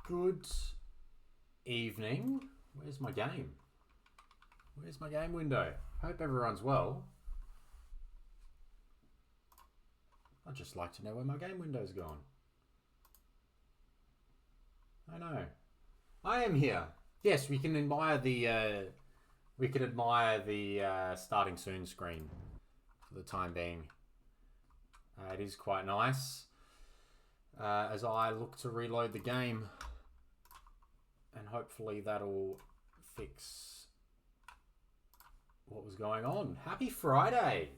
Good evening. Where's my game? Where's my game window? Hope everyone's well. I'd just like to know where my game window's gone. I know. I am here. Yes, we can admire the starting soon screen for the time being. It is quite nice as I look to reload the game, and hopefully that'll fix what was going on. Happy Friday!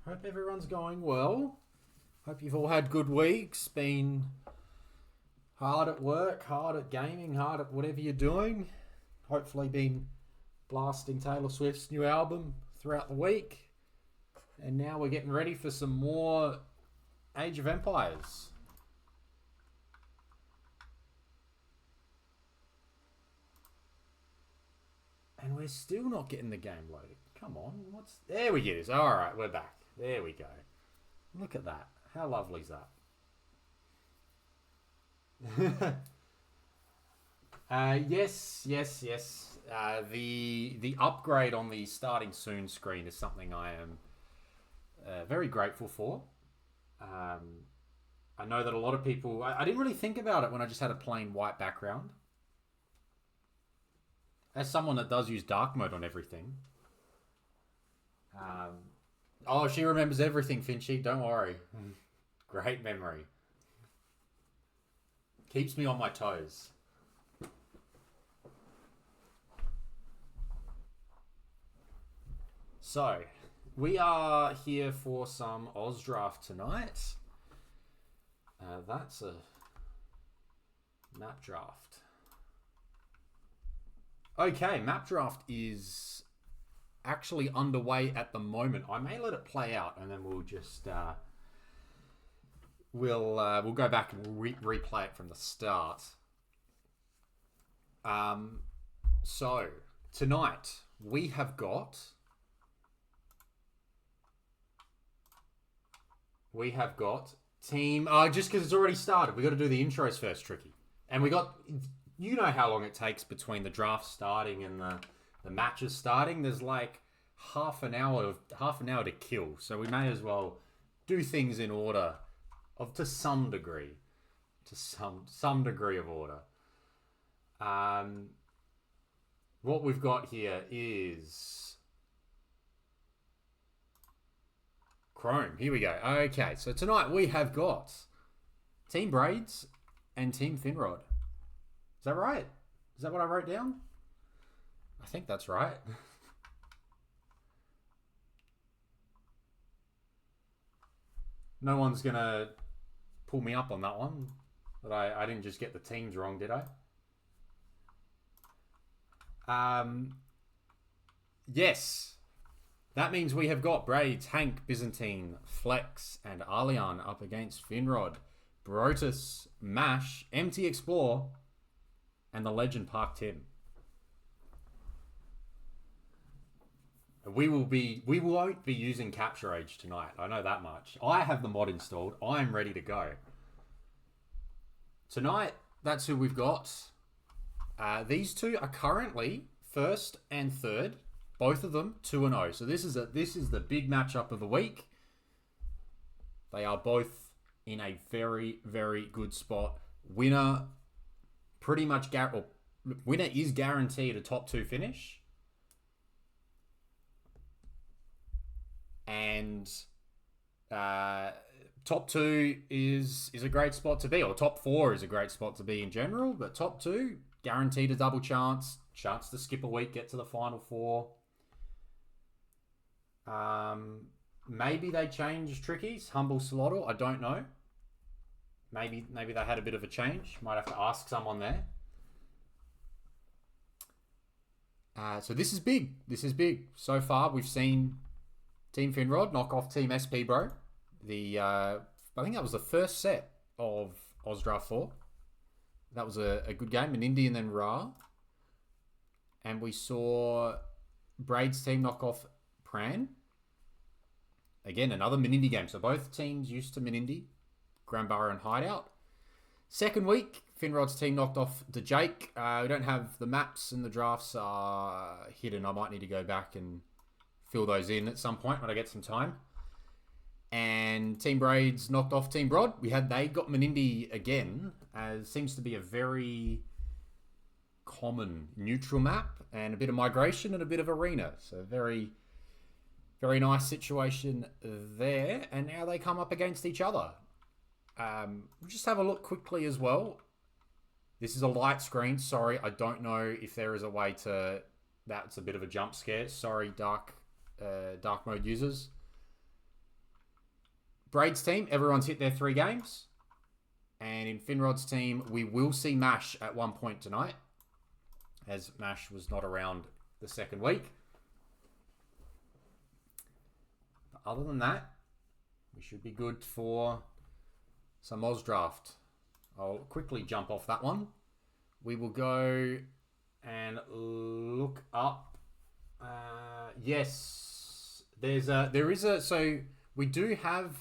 Hope everyone's going well. Hope you've all had good weeks. Been hard at work, hard at gaming, hard at whatever you're doing. Hopefully been blasting Taylor Swift's new album throughout the week. And now we're getting ready for some more Age of Empires. And we're still not getting the game loaded. Come on, there we go. Alright, we're back. There we go. Look at that. How lovely is that? Yes. The upgrade on the starting soon screen is something I am very grateful for. I know that a lot of people... I didn't really think about it when I just had a plain white background. As someone that does use dark mode on everything... oh, she remembers everything, Finchy. Don't worry. Great memory. Keeps me on my toes. So, we are here for some AusDraft tonight. That's a map draft. Okay, map draft is actually underway at the moment. I may let it play out, and then we'll just we'll go back and replay it from the start. So tonight we have got team. Just because it's already started, we got to do the intros first, Tricky, and we got. You know how long it takes between the draft starting and the matches starting. There's like half an hour to kill. So we may as well do things in order to some degree. To some degree of order. What we've got here is Chrome. Here we go. Okay, so tonight we have got Team Braedes and Team Finrod. Is that right? Is that what I wrote down? I think that's right. No one's going to pull me up on that one. But I didn't just get the teams wrong, did I? Yes. That means we have got Braedes, Hank, Byzantine, Flex, and Arleon up against Finrod, Braedes, Mash, MT Explore, and the legend Park Tim. We won't be using Capture Age tonight. I know that much. I have the mod installed. I'm ready to go. Tonight, that's who we've got. These two are currently first and third. Both of them 2-0. So this is the big matchup of the week. They are both in a very, very good spot. Winner is guaranteed a top 2 finish. And top 2 is a great spot to be, or top 4 is a great spot to be in general, but top 2 guaranteed a double chance to skip a week, get to the final 4. Maybe they changed Tricky's Humble Slottle. I don't know. Maybe they had a bit of a change. Might have to ask someone there. So this is big. This is big. So far, we've seen Team Finrod knock off Team SP Bro. I think that was the first set of AusDraft 4. That was a good game. An Indy and then Ra. And we saw Braedes team knock off Pran. Again, another Minindi game. So both teams used to Minindi. Grand Barrow and Hideout. Second week, Finrod's team knocked off to Jake. We don't have the maps and the drafts are hidden. I might need to go back and fill those in at some point when I get some time. And Team Braedes knocked off Team Brod. They got Menindi again, as seems to be a very common neutral map and a bit of migration and a bit of arena. So very, very nice situation there. And now they come up against each other. We'll just have a look quickly as well. This is a light screen. Sorry, I don't know if there is a way to... That's a bit of a jump scare. Sorry, dark mode users. Braedes' team, everyone's hit their 3 games. And in Finrod's team, we will see Mash at one point tonight, as Mash was not around the second week. But other than that, we should be good for some AusDraft. I'll quickly jump off that one. We will go and look up. Yes, so we do have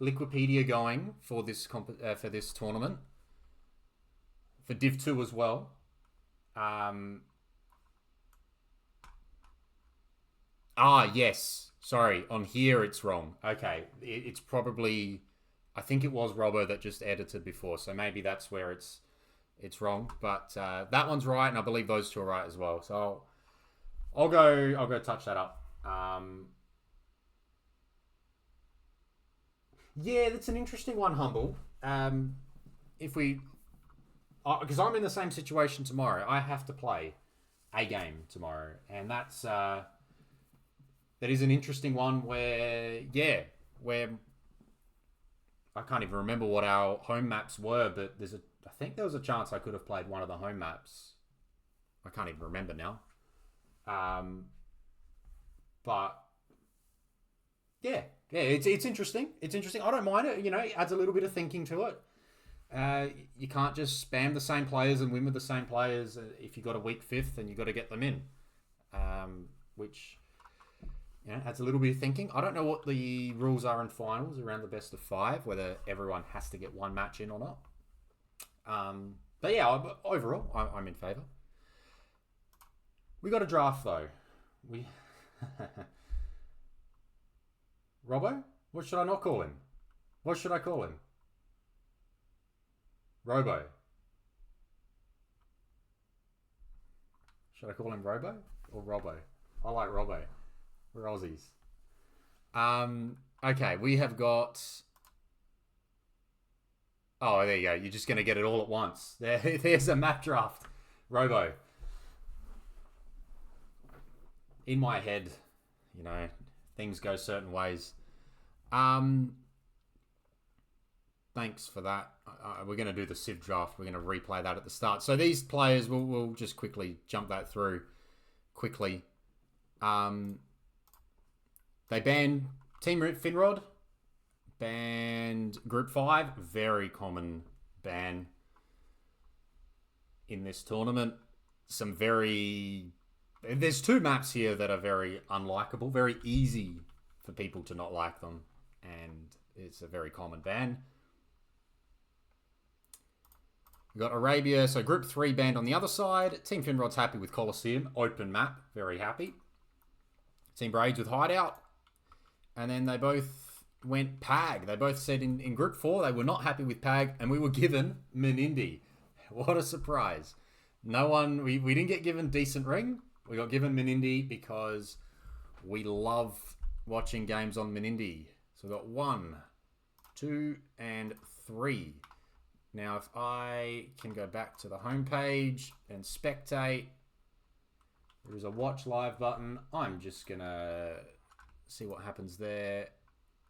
Wikipedia going for this tournament, for Div2 as well. Yes. Sorry, on here it's wrong. Okay, it's probably... I think it was Robbo that just edited before, so maybe that's where it's wrong. But that one's right, and I believe those two are right as well. So I'll go touch that up. Yeah, that's an interesting one, Humble. Because I'm in the same situation tomorrow. I have to play a game tomorrow, and that is an interesting one where I can't even remember what our home maps were, but I think there was a chance I could have played one of the home maps. I can't even remember now. But yeah, it's interesting. It's interesting. I don't mind it. It adds a little bit of thinking to it. You can't just spam the same players and win with the same players. If you got a weak fifth, then you got to get them in, which adds a little bit of thinking. I don't know what the rules are in finals around the best of 5, whether everyone has to get one match in or not. But yeah, overall, I'm in favour. We got a draft though. Robbo? What should I not call him? What should I call him? Robo. Should I call him Robo or Robbo? I like Robbo. We're Aussies. Okay, we have got... Oh, there you go. You're just going to get it all at once. There's a map draft. Robo. In my head, things go certain ways. Thanks for that. We're going to do the Civ draft. We're going to replay that at the start. So these players, we'll just quickly jump that through quickly. They banned Team Finrod, banned Group 5, very common ban in this tournament. There's 2 maps here that are very unlikable, very easy for people to not like them, and it's a very common ban. We've got Arabia, so Group 3 banned on the other side. Team Finrod's happy with Colosseum, open map, very happy. Team Braedes with Hideout. And then they both went PAG. They both said in Group 4 they were not happy with PAG, and we were given Menindi. What a surprise. We didn't get given Decent Ring. We got given Menindi because we love watching games on Menindi. So we've got 1, 2, and 3. Now, if I can go back to the homepage and spectate, there is a watch live button. I'm just going to see what happens there.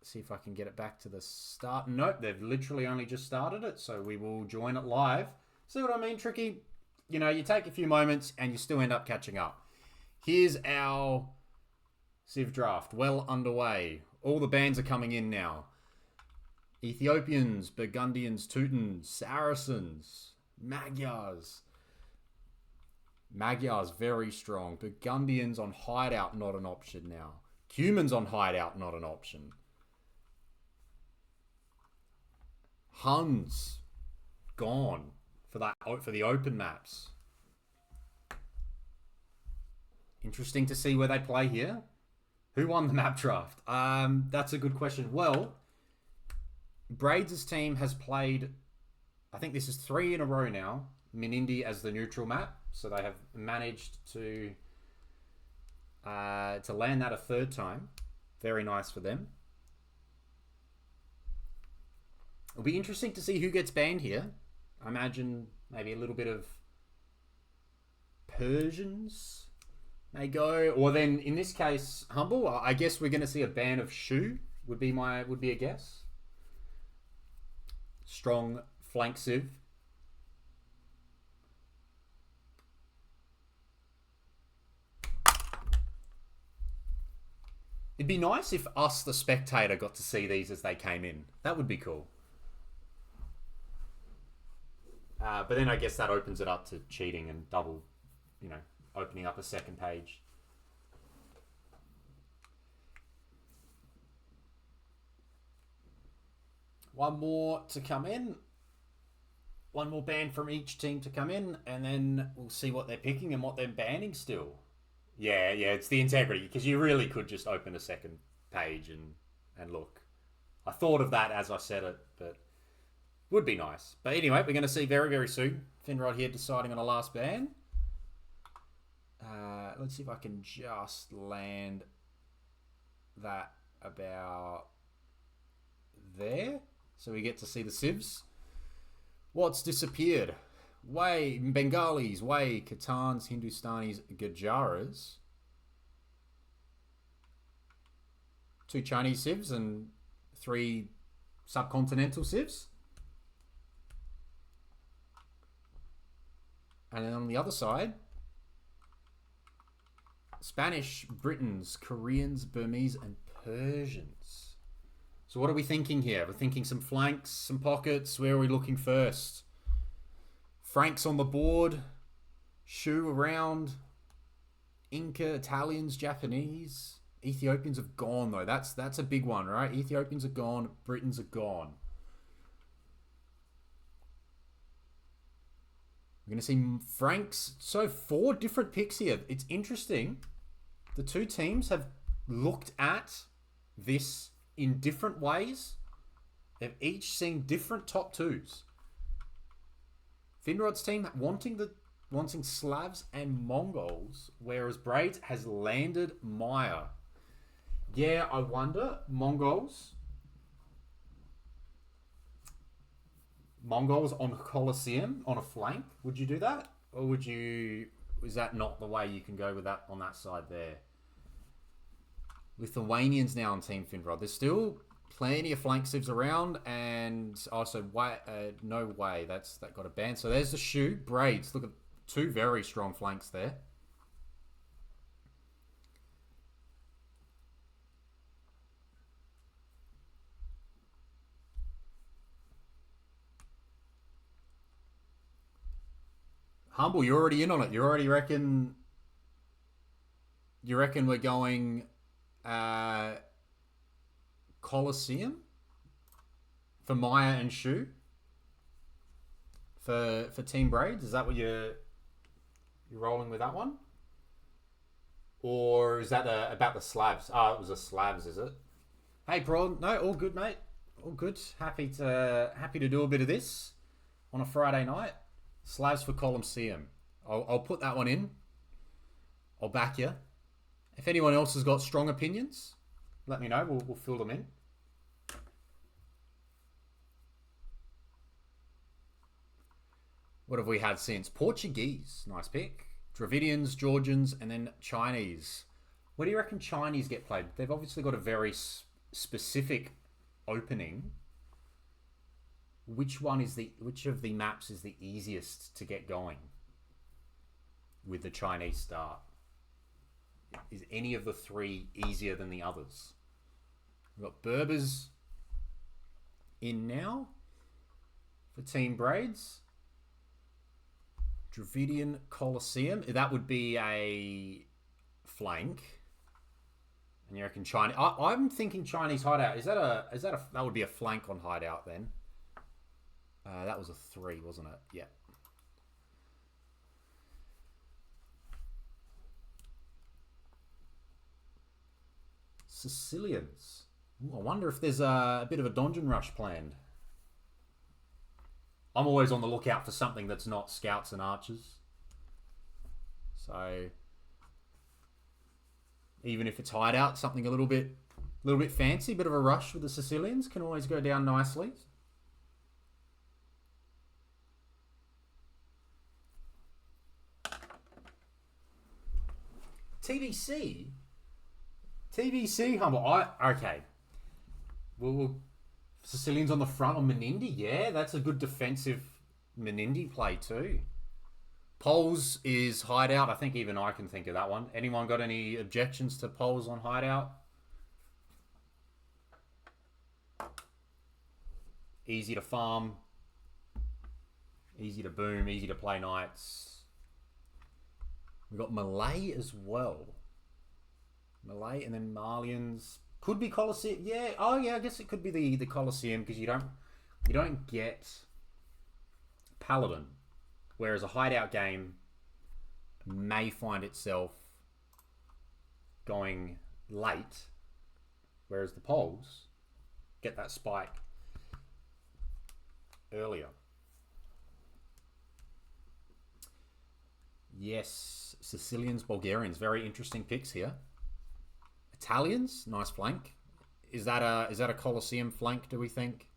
See if I can get it back to the start. Nope, they've literally only just started it, so we will join it live. See what I mean, Tricky? You take a few moments and you still end up catching up. Here's our Civ draft, well underway. All the bands are coming in now. Ethiopians, Burgundians, Teutons, Saracens, Magyars. Magyars very strong. Burgundians on Hideout, not an option now. Cumans on Hideout, not an option. Huns. gone for the open maps. Interesting to see where they play here. Who won the map draft? That's a good question. Well, Braedes' team has played, I think this is 3 in a row now, Minindi as the neutral map. So they have managed to land that a 3rd time. Very nice for them. It'll be interesting to see who gets banned here. I imagine maybe a little bit of Persians may go, or then in this case, Humble. I guess we're going to see a ban of Shu. Would be a guess. Strong flank Civ. It'd be nice if us, the spectator, got to see these as they came in. That would be cool. But then I guess that opens it up to cheating and double, opening up a second page. One more to come in. One more ban from each team to come in, and then we'll see what they're picking and what they're banning still. Yeah, it's the integrity, because you really could just open a second page and look. I thought of that as I said it, but would be nice. But anyway, we're going to see very, very soon. Finrod here deciding on a last ban. Let's see if I can just land that about there. So we get to see the civs. What's disappeared? Bengalis, Katans, Hindustanis, Gujaras. 2 Chinese civs and 3 subcontinental civs. And then on the other side, Spanish, Britons, Koreans, Burmese, and Persians. So what are we thinking here? We're thinking some flanks, some pockets. Where are we looking first? Franks on the board. Shu around. Inca, Italians, Japanese. Ethiopians have gone, though. That's a big one, right? Ethiopians are gone. Britons are gone. We're going to see Franks. So 4 different picks here. It's interesting. The 2 teams have looked at this in different ways. They've each seen different top 2s. Finrod's team wanting Slavs and Mongols, whereas Braedes has landed Maya. Yeah, I wonder. Mongols on Colosseum on a flank. Would you do that? Or is that not the way you can go with that on that side there? Lithuanians now on Team Finrod. There's still plenty of flank civs around, and also no way that got a ban. So there's the Shu. Braedes. Look at 2 very strong flanks there. Humble, you're already in on it. You already reckon we're going Colosseum for Maya and Shu for Team Braedes? Is that what you're rolling with that one? Or is that about the Slavs? Oh, it was the Slavs, is it? Hey, Prawn. No, all good, mate. All good. Happy to do a bit of this on a Friday night. Slavs for Colosseum. I'll put that one in. I'll back you. If anyone else has got strong opinions, let me know. We'll fill them in. What have we had since? Portuguese. Nice pick. Dravidians, Georgians, and then Chinese. Where do you reckon Chinese get played? They've obviously got a very specific opening. Which of the maps is the easiest to get going with the Chinese start? Is any of the 3 easier than the others? We've got Berbers in now for Team Braedes. Dravidian Colosseum. That would be a flank. And you reckon China? I'm thinking Chinese hideout. That would be a flank on hideout then? That was a 3, wasn't it? Yeah. Sicilians. Ooh, I wonder if there's a bit of a dungeon rush planned. I'm always on the lookout for something that's not scouts and archers. So even if it's hideout, something a little bit fancy, bit of a rush with the Sicilians can always go down nicely. TVC humble. Okay. Well, Sicilians on the front on Menindi. Yeah, that's a good defensive Menindi play too. Poles is hideout. I think even I can think of that one. Anyone got any objections to Poles on hideout? Easy to farm. Easy to boom. Easy to play knights. We've got Malay as well. Malay and then Malians. Could be Colosseum. Yeah. Oh yeah, I guess it could be the Colosseum because you don't get Paladin. Whereas a hideout game may find itself going late. Whereas the Poles get that spike earlier. Yes, Sicilians, Bulgarians, very interesting picks here. Italians, nice flank. Is that a Colosseum flank, do we think?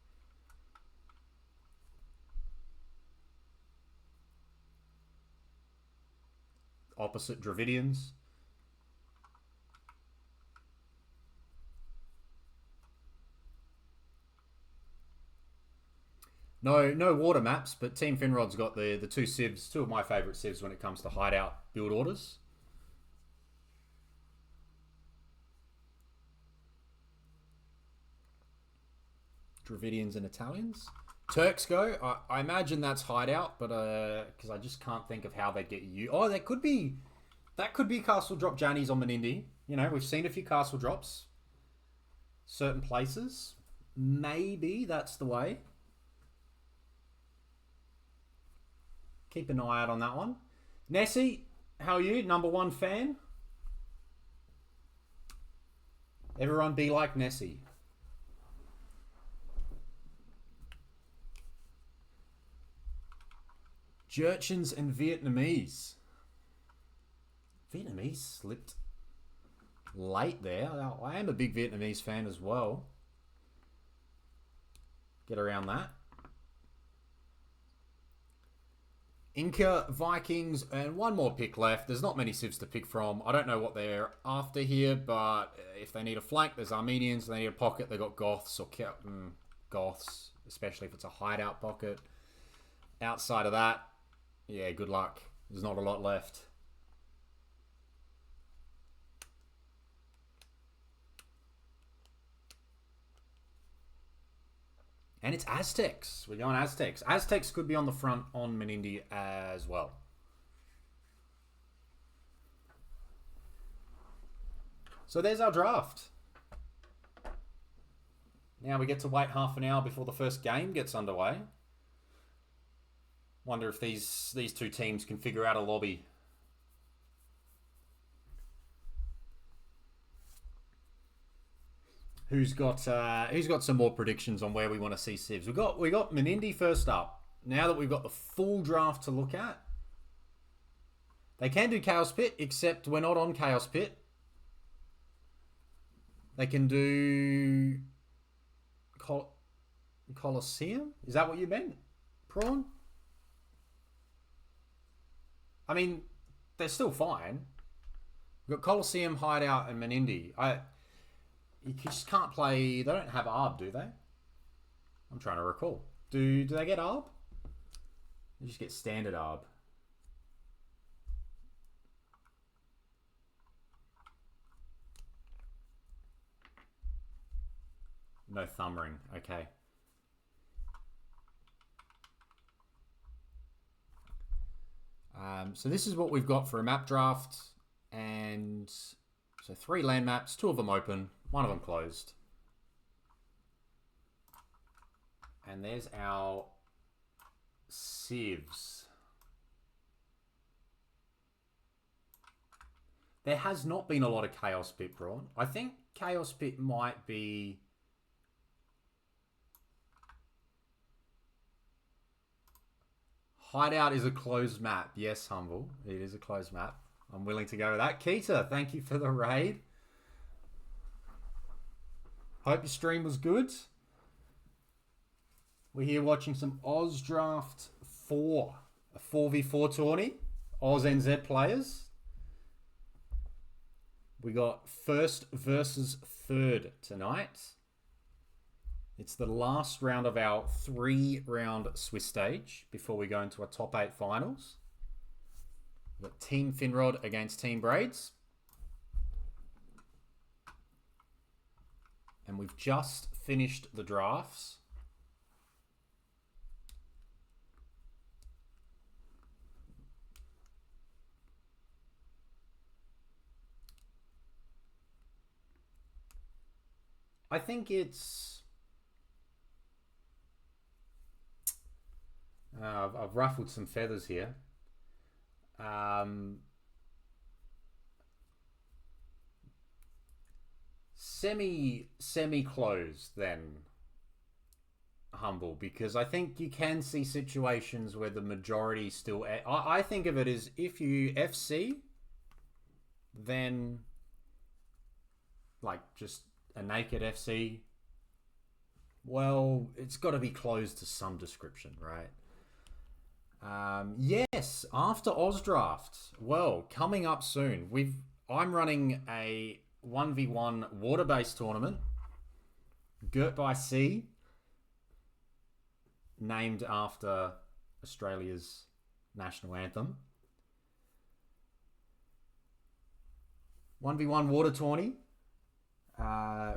Opposite Dravidians. No water maps, but Team Finrod's got the 2 civs, 2 of my favourite civs when it comes to hideout build orders. Dravidians and Italians. Turks go. I imagine that's hideout, but because I just can't think of how they get you. Oh, that could be castle drop Jannies on Menindi. You know, we've seen a few castle drops. Certain places. Maybe that's the way. Keep an eye out on that one. Nessie, how are you? Number 1 fan? Everyone be like Nessie. Jurchens and Vietnamese. Vietnamese slipped late there. I am a big Vietnamese fan as well. Get around that. Inca, Vikings, and one more pick left. There's not many civs to pick from. I don't know what they're after here, but if they need a flank, there's Armenians. If they need a pocket, they got Goths or Goths, especially if it's a hideout pocket. Outside of that, yeah, good luck. There's not a lot left. And it's Aztecs. We're going Aztecs. Aztecs could be on the front on Menindi as well. So there's our draft. Now we get to wait half an hour before the first game gets underway. Wonder if these 2 teams can figure out a lobby. Who's got some more predictions on where we want to see civs? We got Menindi first up. Now that we've got the full draft to look at, they can do Chaos Pit, except we're not on Chaos Pit. They can do Colosseum. Is that what you meant, Prawn? I mean, they're still fine. We've got Colosseum, Hideout, and Menindi. You just can't play. They don't have ARB, do they? I'm trying to recall. Do they get ARB? They just get standard ARB. No thumb ring. Okay. So this is what we've got for a map draft, and so 3 land maps, 2 of them open, 1 of them closed. And there's our Civs. There has not been a lot of Chaos Pit brought. I think Chaos Pit might be... Hideout is a closed map. Yes, Humble. It is a closed map. I'm willing to go with that. Keita, thank you for the raid. Hope your stream was good. We're here watching some AusDraft 4. A 4v4 tourney. Oz NZ players. We got first versus third tonight. It's the last round of our 3-round Swiss stage before we go into our top 8 finals. We've got Team Finrod against Team Braedes. And we've just finished the drafts. I think it's... I've ruffled some feathers here. Semi-closed then, Humble, because I think you can see situations where the majority still... I think of it as if you FC, then like just a naked FC, well, it's got to be closed to some description, right? Yes, after AusDraft. Well, coming up soon. I'm running a 1v1 water-based tournament. Girt by Sea. Named after Australia's national anthem. 1v1 water tourney.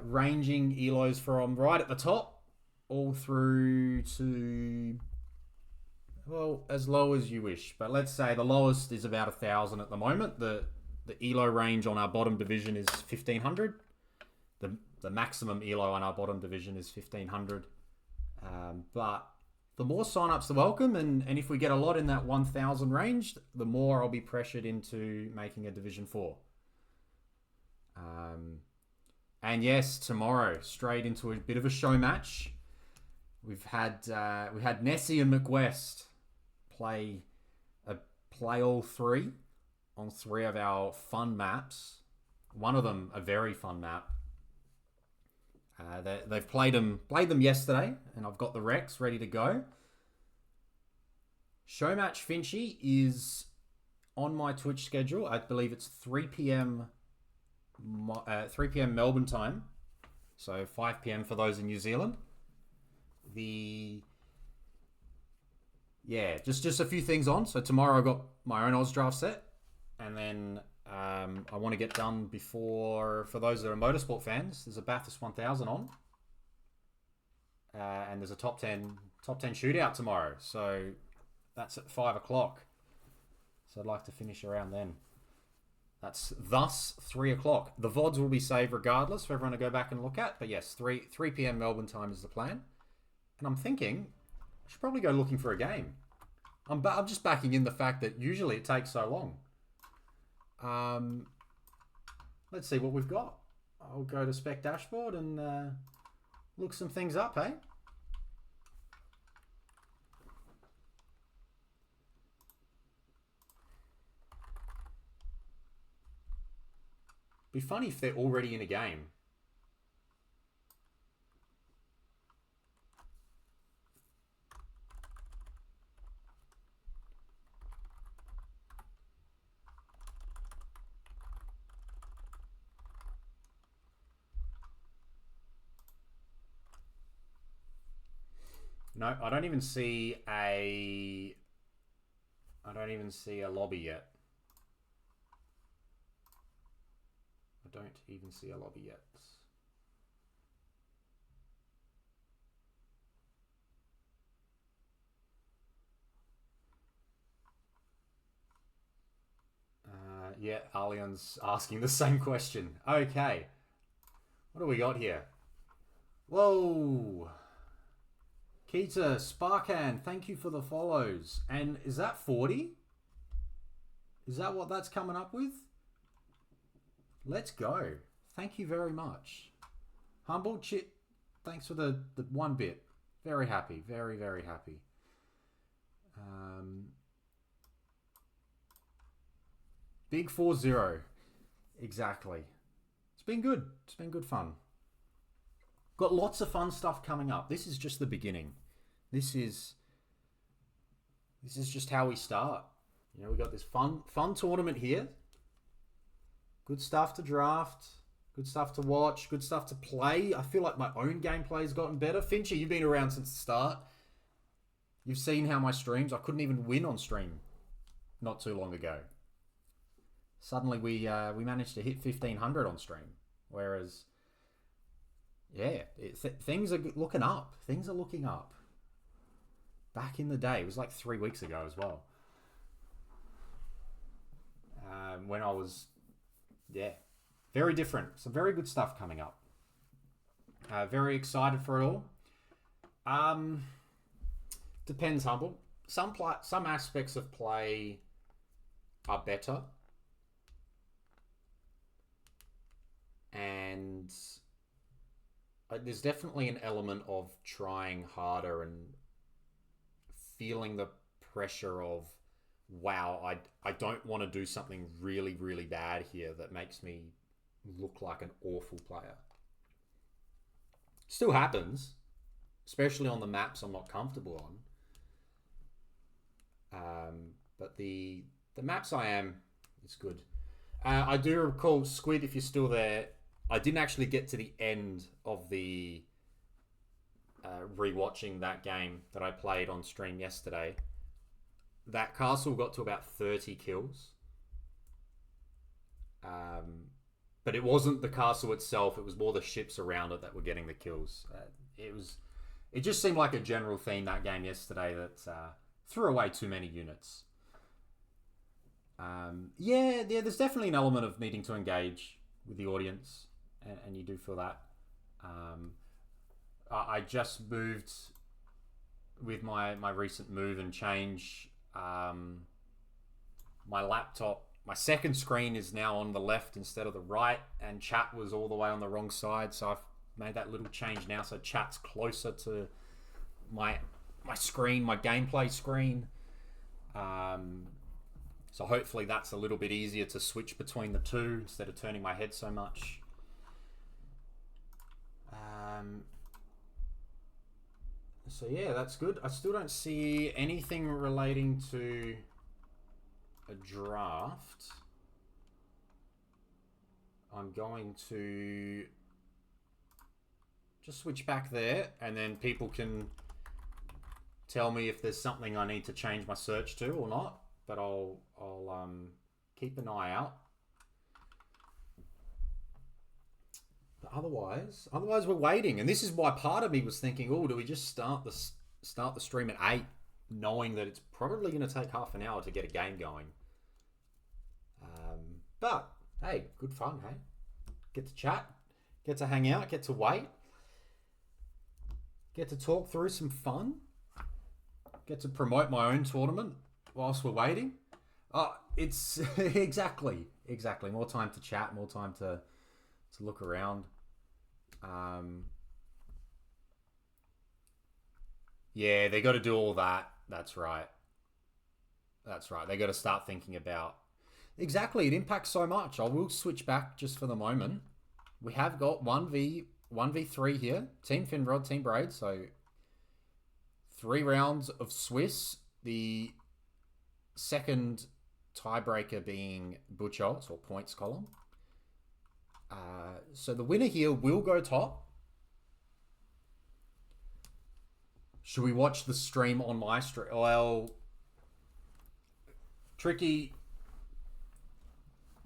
Ranging elos from right at the top all through to... well, as low as you wish, but let's say the lowest is about 1,000 at the moment. The elo range on our bottom division is 1,500. The maximum elo on our bottom division is 1,500. But the more signups, the welcome, and if we get a lot in that 1,000 range, the more I'll be pressured into making a Division 4. And yes, tomorrow straight into a bit of a show match. We had Nessie and McWest play all 3 on 3 of our fun maps. One of them a very fun map. They've played them yesterday, and I've got the Rex ready to go. Show match Finchy is on my Twitch schedule. I believe it's 3 p.m. Melbourne time, so 5 p.m. for those in New Zealand. Just a few things on. So tomorrow I've got my own AusDraft set, and then I want to get done before, for those that are motorsport fans, there's a Bathurst 1000 on, and there's a top 10 shootout tomorrow. So that's at 5 o'clock. So I'd like to finish around then. That's thus 3 o'clock. The VODs will be saved regardless for everyone to go back and look at. But yes, 3 p.m. Melbourne time is the plan. And I'm thinking I should probably go looking for a game. I'm just backing in the fact that usually it takes so long. Let's see what we've got. I'll go to Spec Dashboard and look some things up, hey? Be funny if they're already in a game. No, I don't even see a lobby yet. I don't even see a lobby yet. Yeah, Allian's asking the same question. Okay. What do we got here? Whoa. Keita, Sparkan, thank you for the follows. And is that 40? Is that what that's coming up with? Let's go. Thank you very much. Humble Chit, thanks for the 1 bit. Very happy. Very, very happy. Big 4-0. Exactly. It's been good. It's been good fun. Got lots of fun stuff coming up. This is just the beginning. This is just how we start. You know, we got this fun tournament here. Good stuff to draft. Good stuff to watch. Good stuff to play. I feel like my own gameplay has gotten better. Fincher, you've been around since the start. You've seen how my streams, I couldn't even win on stream not too long ago. Suddenly we managed to hit 1,500 on stream. Whereas, yeah, things are looking up. Things are looking up. Back in the day, it was like 3 weeks ago as well. When I was, yeah, very different. Some very good stuff coming up. Very excited for it all. Depends, Humble. Some aspects of play are better. And there's definitely an element of trying harder and feeling the pressure of, wow, I don't want to do something really, really bad here that makes me look like an awful player. Still happens, especially on the maps I'm not comfortable on. But the maps I am, it's good. I do recall, Squid, if you're still there, I didn't actually get to the end of the rewatching that game that I played on stream yesterday. That castle got to about 30 kills. But it wasn't the castle itself, it was more the ships around it that were getting the kills. It just seemed like a general theme that game yesterday that threw away too many units. Yeah, there's definitely an element of needing to engage with the audience, and you do feel that. I just moved with my recent move and change. My laptop, my second screen is now on the left instead of the right, and chat was all the way on the wrong side, so I've made that little change now, so chat's closer to my screen, my gameplay screen. So hopefully that's a little bit easier to switch between the two instead of turning my head so much. So yeah, that's good. I still don't see anything relating to a draft. I'm going to just switch back there, and then people can tell me if there's something I need to change my search to or not. But I'll keep an eye out. But otherwise we're waiting, and this is why part of me was thinking, oh, do we just start the stream at 8, knowing that it's probably going to take half an hour to get a game going. But hey, good fun, hey? Get to chat, get to hang out, get to wait, get to talk through some fun, get to promote my own tournament whilst we're waiting. It's exactly more time to chat, more time to look around. Yeah, they got to do all that. That's right. They got to start thinking about exactly. It impacts so much. I will switch back just for the moment. We have got 1v3 here. Team Finrod, Team Braedes. So 3 rounds of Swiss. The second tiebreaker being Butchers or points column. So the winner here will go top. Should we watch the stream on my stream? Well, tricky.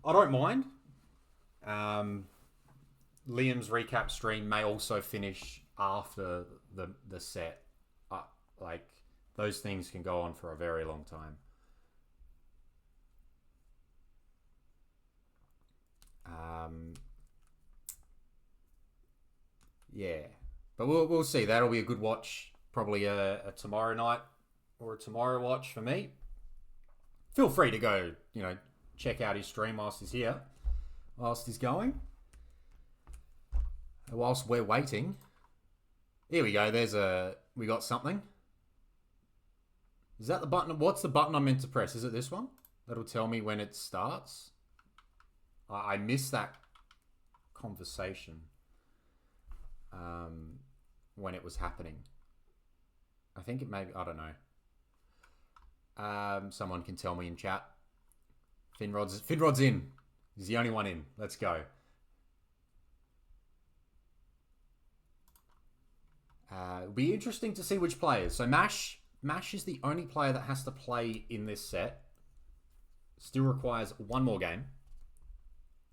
I don't mind. Liam's recap stream may also finish after the set. Like, those things can go on for a very long time. Yeah, but we'll see. That'll be a good watch. Probably a tomorrow night or a tomorrow watch for me. Feel free to go, check out his stream whilst he's here, whilst he's going. Whilst we're waiting. Here we go. We got something. Is that the button? What's the button I'm meant to press? Is it this one? That'll tell me when it starts. I missed that conversation when it was happening. I think it may be, I don't know. Someone can tell me in chat. Finrod's in. He's the only one in. Let's go. It'll be interesting to see which players. So Mash is the only player that has to play in this set. Still requires one more game.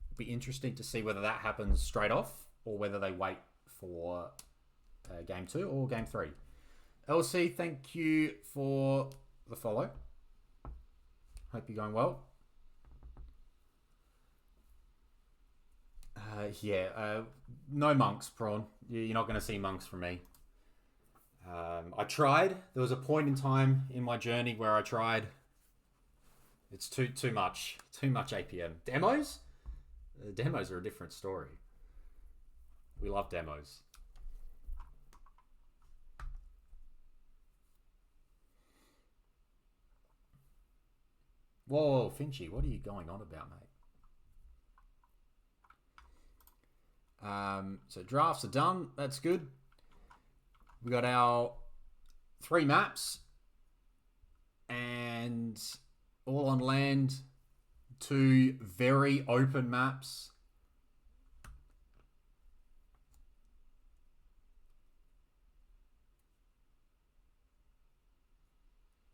It'll be interesting to see whether that happens straight off or whether they wait for game 2 or game 3. LC, thank you for the follow. Hope you're going well. No monks, Prawn. You're not going to see monks from me. I tried. There was a point in time in my journey where I tried. It's too much. Too much APM. Demos? Demos are a different story. We love demos. Whoa, Finchy, what are you going on about, mate? So drafts are done. That's good. We got our 3 maps and all on land. 2 very open maps.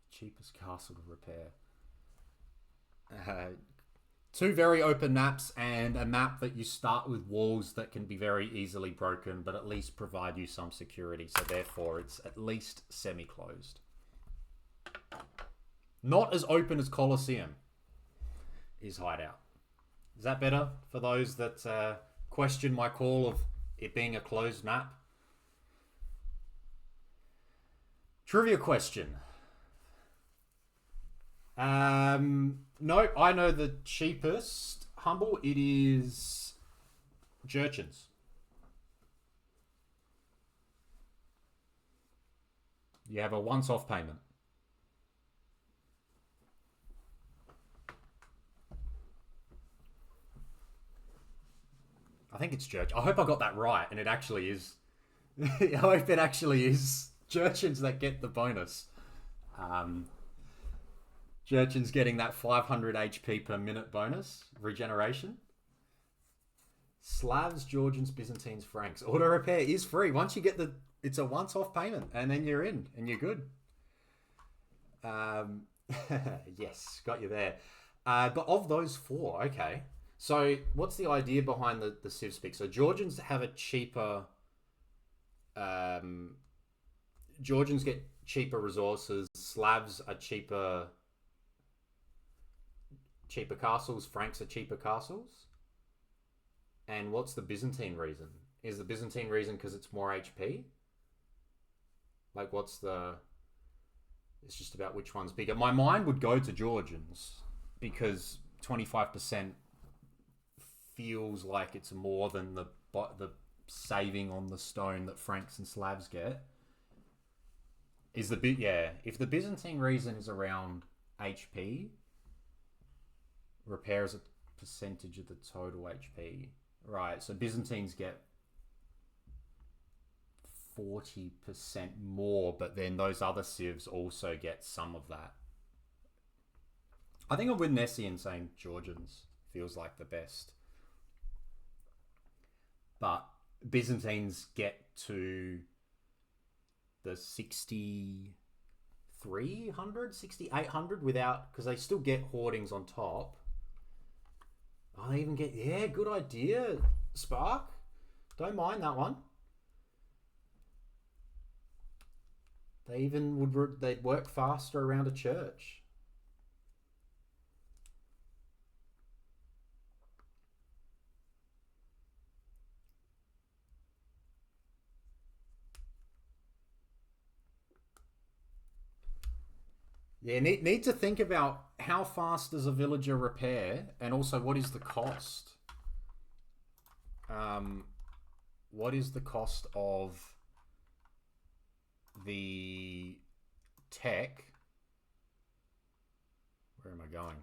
Cheapest castle to repair. 2 very open maps and a map that you start with walls that can be very easily broken, but at least provide you some security. So therefore, it's at least semi-closed. Not as open as Colosseum is Hideout. Is that better for those that question my call of it being a closed map? Trivia question. No, I know the cheapest. Humble, it is Jurchens. You have a once-off payment. I think it's Jurchens. I hope I got that right, and it actually is. I hope it actually is Jurchens that get the bonus. Jurchen's getting that 500 HP per minute bonus. Regeneration. Slavs, Georgians, Byzantines, Franks. Auto repair is free. Once you get it's a once-off payment. And then you're in. And you're good. Yes, got you there. But of those 4, okay. So what's the idea behind the Civ Speak? So Georgians have a cheaper... Georgians get cheaper resources. Slavs are cheaper castles. Franks are cheaper castles. And what's the Byzantine reason? Is the Byzantine reason because it's more HP? Like, what's the... It's just about which one's bigger. My mind would go to Georgians because 25% feels like it's more than the saving on the stone that Franks and Slavs get. If the Byzantine reason is around HP, repair is a percentage of the total HP. Right, so Byzantines get 40% more, but then those other civs also get some of that. I think I'm with Nessie in saying Georgians feels like the best. But Byzantines get to the 6,300, 6,800 without, because they still get hoardings on top. Oh, they even get, yeah, good idea, Spark. Don't mind that one. They even they'd work faster around a church. Yeah, need to think about how fast does a villager repair, and also what is the cost? What is the cost of the tech? Where am I going?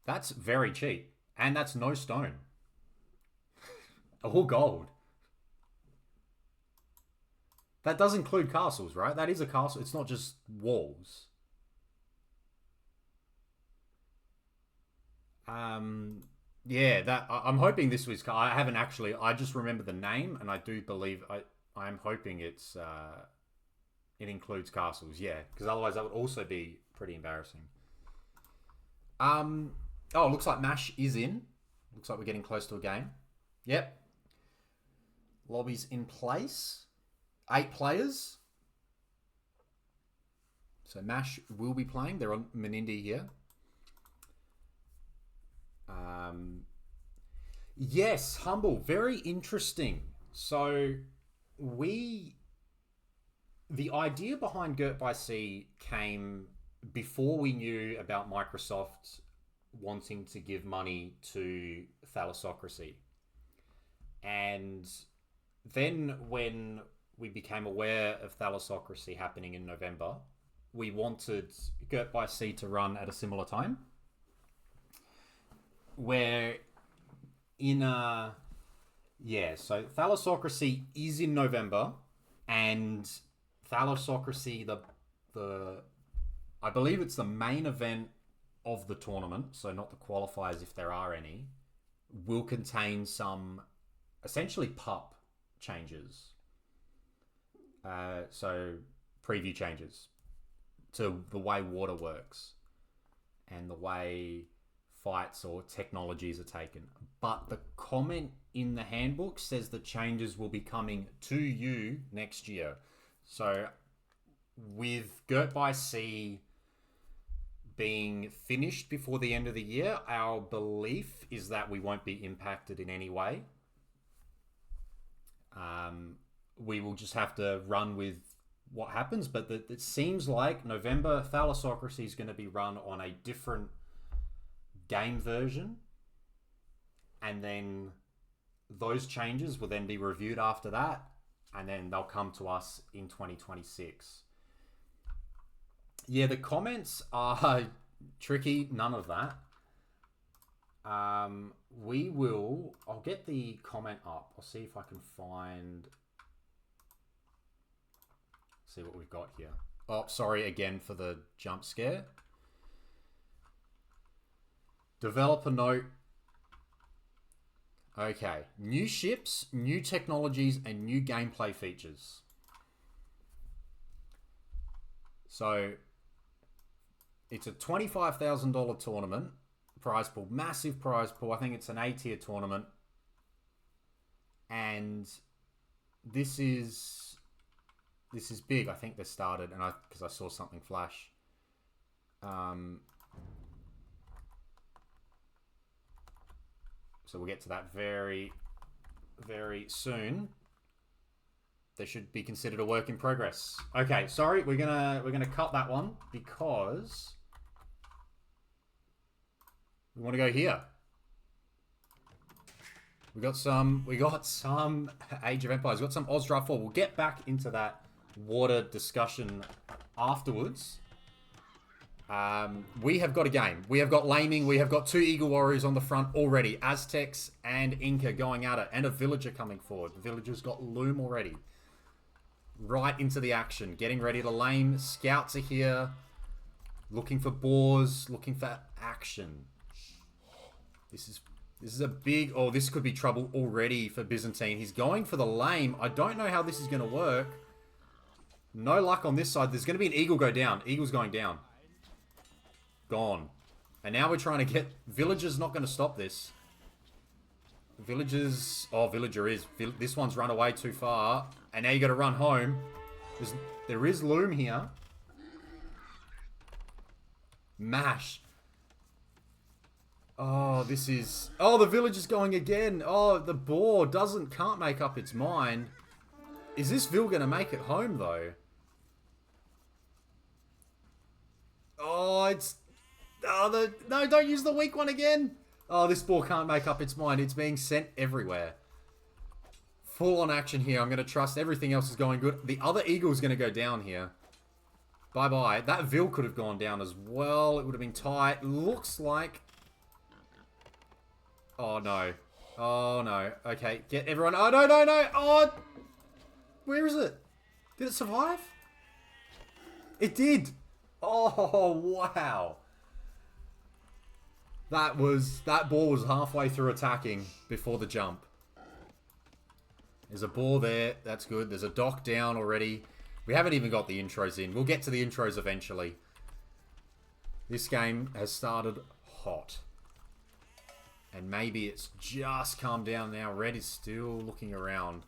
That's very cheap, and that's no stone. All gold. That does include castles, right? That is a castle. It's not just walls. Yeah, that I'm hoping this was. I haven't actually. I just remember the name, and I do believe I'm hoping it's. It includes castles, yeah, because otherwise that would also be pretty embarrassing. Oh, looks like Mash is in. Looks like we're getting close to a game. Yep. Lobby's in place. 8 players. So Mash will be playing. They're on Menindi here. Yes, Humble. Very interesting. So the idea behind Gert by C came before we knew about Microsoft wanting to give money to Thalassocracy. And then when we became aware of Thalassocracy happening in November, we wanted Gert by C to run at a similar time. Where so Thalassocracy is in November, and Thalassocracy, I believe it's the main event of the tournament, so not the qualifiers if there are any, will contain some essentially pup changes. So preview changes to the way water works and the way fights or technologies are taken. But the comment in the handbook says the changes will be coming to you next year. So with Gert by C being finished before the end of the year, our belief is that we won't be impacted in any way. We will just have to run with what happens, but it seems like November Thalassocracy is going to be run on a different game version, and then those changes will then be reviewed after that, and then they'll come to us in 2026. Yeah, the comments are tricky. None of that. I'll get the comment up. I'll see if I can see what we've got here. Oh, sorry again for the jump scare. Developer note. Okay. New ships, new technologies, and new gameplay features. So, it's a $25,000 tournament. Prize pool. Massive prize pool. I think it's an A-tier tournament. And this is big. I think they started, because I saw something flash. So we'll get to that very, very soon. They should be considered a work in progress. Okay, sorry, we're gonna cut that one because we want to go here. We got some Age of Empires. We got some AusDraft 4. We'll get back into that water discussion afterwards. We have got a game. We have got Laming. We have got 2 Eagle Warriors on the front already. Aztecs and Inca going at it. And a Villager coming forward. The Villager's got Loom already. Right into the action. Getting ready to lame. Scouts are here. Looking for boars. Looking for action. This is a big... Oh, this could be trouble already for Byzantine. He's going for the lame. I don't know how this is going to work. No luck on this side. There's going to be an Eagle go down. Eagle's going down. Gone. And now we're trying to get... Villager's not going to stop this. Villager's... Oh, Villager is. This one's run away too far. And now you got to run home. There is Loom here. Mash. Oh, this is... Oh, the Villager's going again. Oh, the boar can't make up its mind. Is this Vil going to make it home, though? Oh, it's... Oh, no, don't use the weak one again. Oh, this ball can't make up its mind. It's being sent everywhere. Full on action here. I'm going to trust everything else is going good. The other eagle's going to go down here. Bye-bye. That Vil could have gone down as well. It would have been tight. Looks like... Oh, no. Oh, no. Okay, get everyone... Oh, no, no, no. Oh, where is it? Did it survive? It did. Oh, wow. That ball was halfway through attacking before the jump. There's a ball there. That's good. There's a dock down already. We haven't even got the intros in. We'll get to the intros eventually. This game has started hot. And maybe it's just calmed down now. Red is still looking around.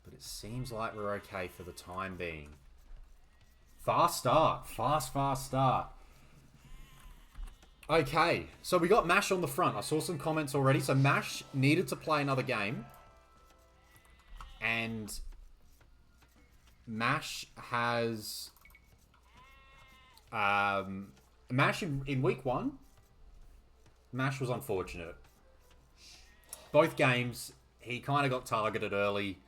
But it seems like we're okay for the time being. Fast start. Fast start. Okay. So we got Mash on the front. I saw some comments already. So Mash needed to play another game. And Mash has... Mash in week 1... Mash was unfortunate. Both games, he kind of got targeted early.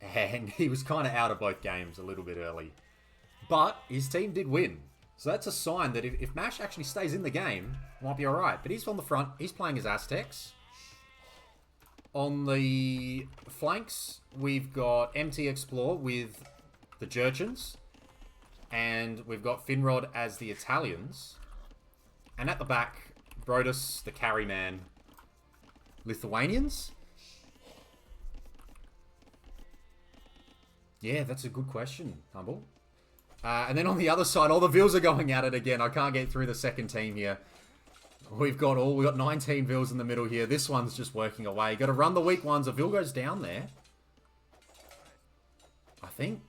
And he was kind of out of both games a little bit early. But his team did win. So that's a sign that if Mash actually stays in the game, it might be alright. But he's on the front. He's playing his Aztecs. On the flanks, we've got MT Explore with the Jurchens. And we've got Finrod as the Italians. And at the back... Braedes, the carry man. Lithuanians? Yeah, that's a good question, Humble. And then on the other side, all the Vils are going at it again. I can't get through the second team here. We've got 19 Vils in the middle here. This one's just working away. Got to run the weak ones. A Vil goes down there. I think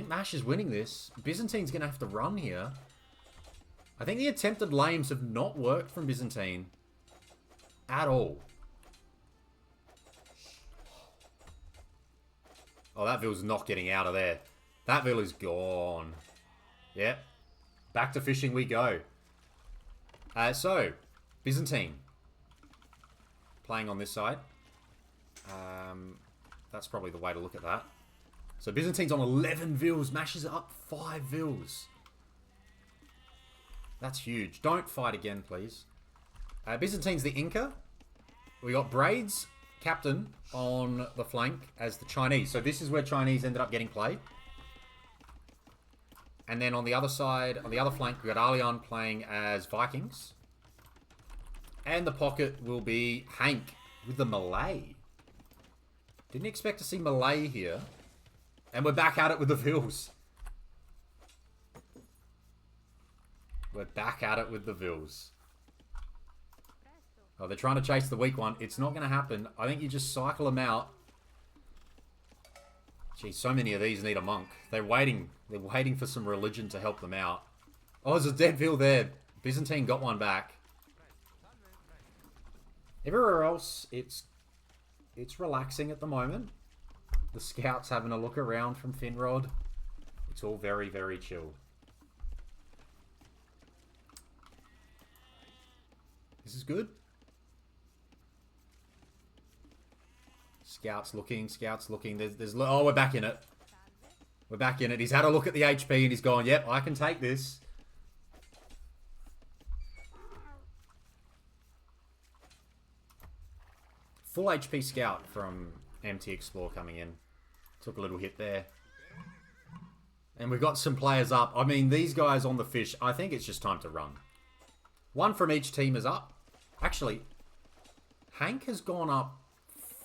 Mash is winning this. Byzantine's going to have to run here. I think the attempted lames have not worked from Byzantine at all. Oh, that Vil's not getting out of there. That Vil is gone. Yep. Back to fishing we go. So, Byzantine. Playing on this side. That's probably the way to look at that. So, Byzantine's on 11 Vils. Mashes up 5 Vils. That's huge. Don't fight again, please. Byzantine's the Inca. We got Braedes, captain, on the flank as the Chinese. So this is where Chinese ended up getting played. And then on the other side, on the other flank, we got Allian playing as Vikings. And the pocket will be Hank with the Malay. Didn't expect to see Malay here. And we're back at it with the Vils. We're back at it with the Vils. Oh, they're trying to chase the weak one. It's not going to happen. I think you just cycle them out. Gee, so many of these need a monk. They're waiting. They're waiting for some religion to help them out. Oh, there's a dead Vil there. Byzantine got one back. Everywhere else, it's relaxing at the moment. The scouts having a look around from Finrod. It's all very, very chill. This is good. Scouts looking, scouts looking. There's oh, we're back in it. We're back in it. He's had a look at the HP and he's gone, yep, I can take this. Full HP scout from MT Explore coming in. Took a little hit there. And we've got some players up. I mean, these guys on the fish, I think it's just time to run. One from each team is up. Actually, Hank has gone up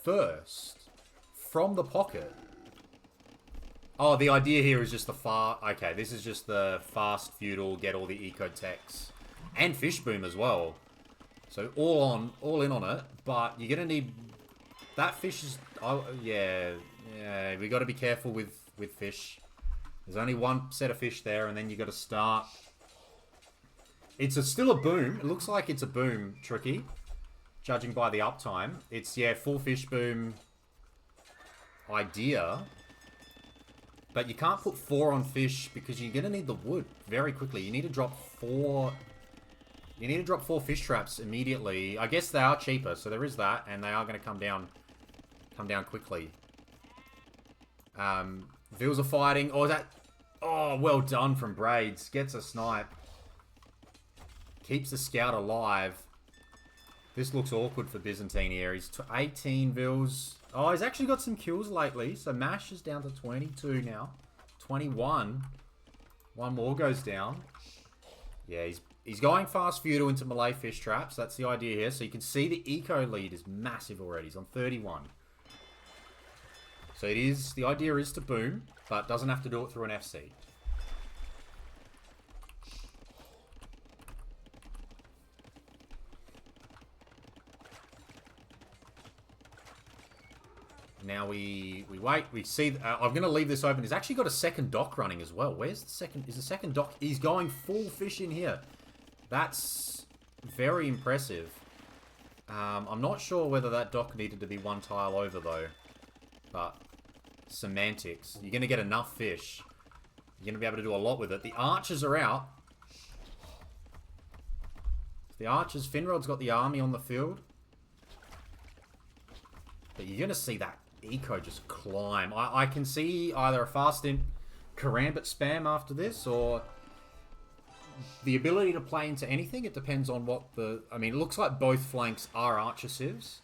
first from the pocket. Oh, the idea here is just the okay, this is just the fast feudal, get all the eco techs. And fish boom as well. So all in on it, but you're gonna need that fish is yeah, we gotta be careful with fish. There's only one set of fish there, and then you gotta start. It's still a boom. It looks like it's a boom, Tricky. Judging by the uptime. It's, yeah, full fish boom idea. But you can't put 4 on fish because you're going to need the wood very quickly. You need to drop 4... You need to drop 4 fish traps immediately. I guess they are cheaper, so there is that. And they are going to come down quickly. Vils are fighting. Oh, is that... Oh, well done from Braedes. Gets a snipe. Keeps the scout alive. This looks awkward for Byzantine here. He's 18 Vils. Oh, he's actually got some kills lately. So Mash is down to 22 now. 21. One more goes down. Yeah, he's going fast feudal into Malay fish traps. That's the idea here. So you can see the eco lead is massive already. He's on 31. So it is, the idea is to boom, but doesn't have to do it through an FC. Now we wait, we see, I'm going to leave this open. He's actually got a second dock running as well. Where's the second, is the second dock? He's going full fish in here. That's very impressive. I'm not sure whether that dock needed to be 1 tile over though. But semantics. You're going to get enough fish. You're going to be able to do a lot with it. The archers are out. The archers, Finrod's got the army on the field. But you're going to see that eco just climb. I can see either a fast in Karambit spam after this, or the ability to play into anything. It depends on what the... I mean, it looks like both flanks are archer civs.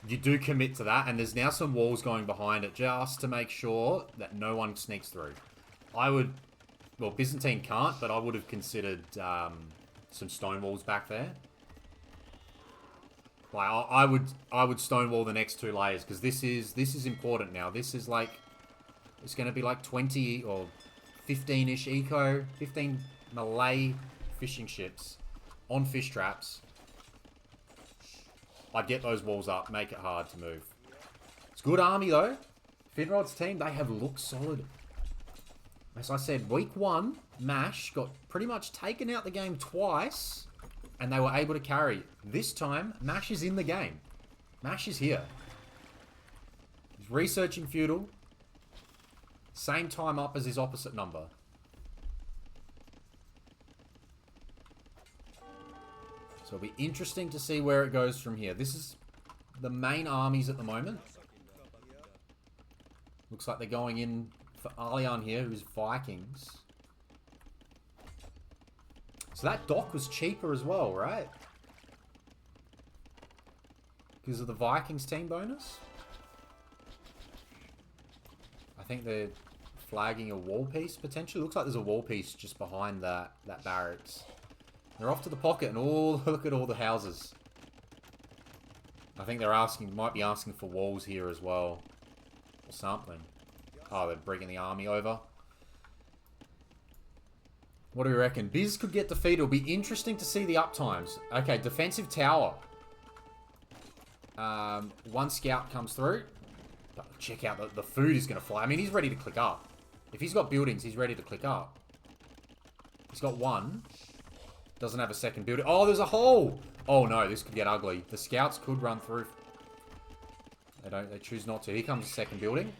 You do commit to that, and there's now some walls going behind it just to make sure that no one sneaks through. I would... Well, Byzantine can't, but I would have considered some stone walls back there. Like, I would stonewall the next 2 layers, because this is important now. This is like, it's going to be like 20 or 15-ish eco, 15 Malay fishing ships on fish traps. I'd get those walls up, make it hard to move. It's good army though. Finrod's team, they have looked solid. As I said, week 1, Mash got pretty much taken out the game twice. And they were able to carry. This time, Mash is in the game. Mash is here. He's researching feudal. Same time up as his opposite number. So it'll be interesting to see where it goes from here. This is the main armies at the moment. Looks like they're going in for Alian here, who's Vikings. So that dock was cheaper as well, right? Because of the Vikings team bonus? I think they're flagging a wall piece, potentially. Looks like there's a wall piece just behind that barracks. They're off to the pocket, and look at all the houses. I think they're might be asking for walls here as well. Or something. Oh, they're bringing the army over. What do we reckon? Biz could get defeated. It'll be interesting to see the uptimes. Okay, defensive tower. 1 scout comes through. Check out, the food is going to fly. I mean, he's ready to click up. If he's got buildings, he's ready to click up. He's got 1. Doesn't have a second building. Oh, there's a hole! Oh no, this could get ugly. The scouts could run through. They choose not to. Here comes the second building.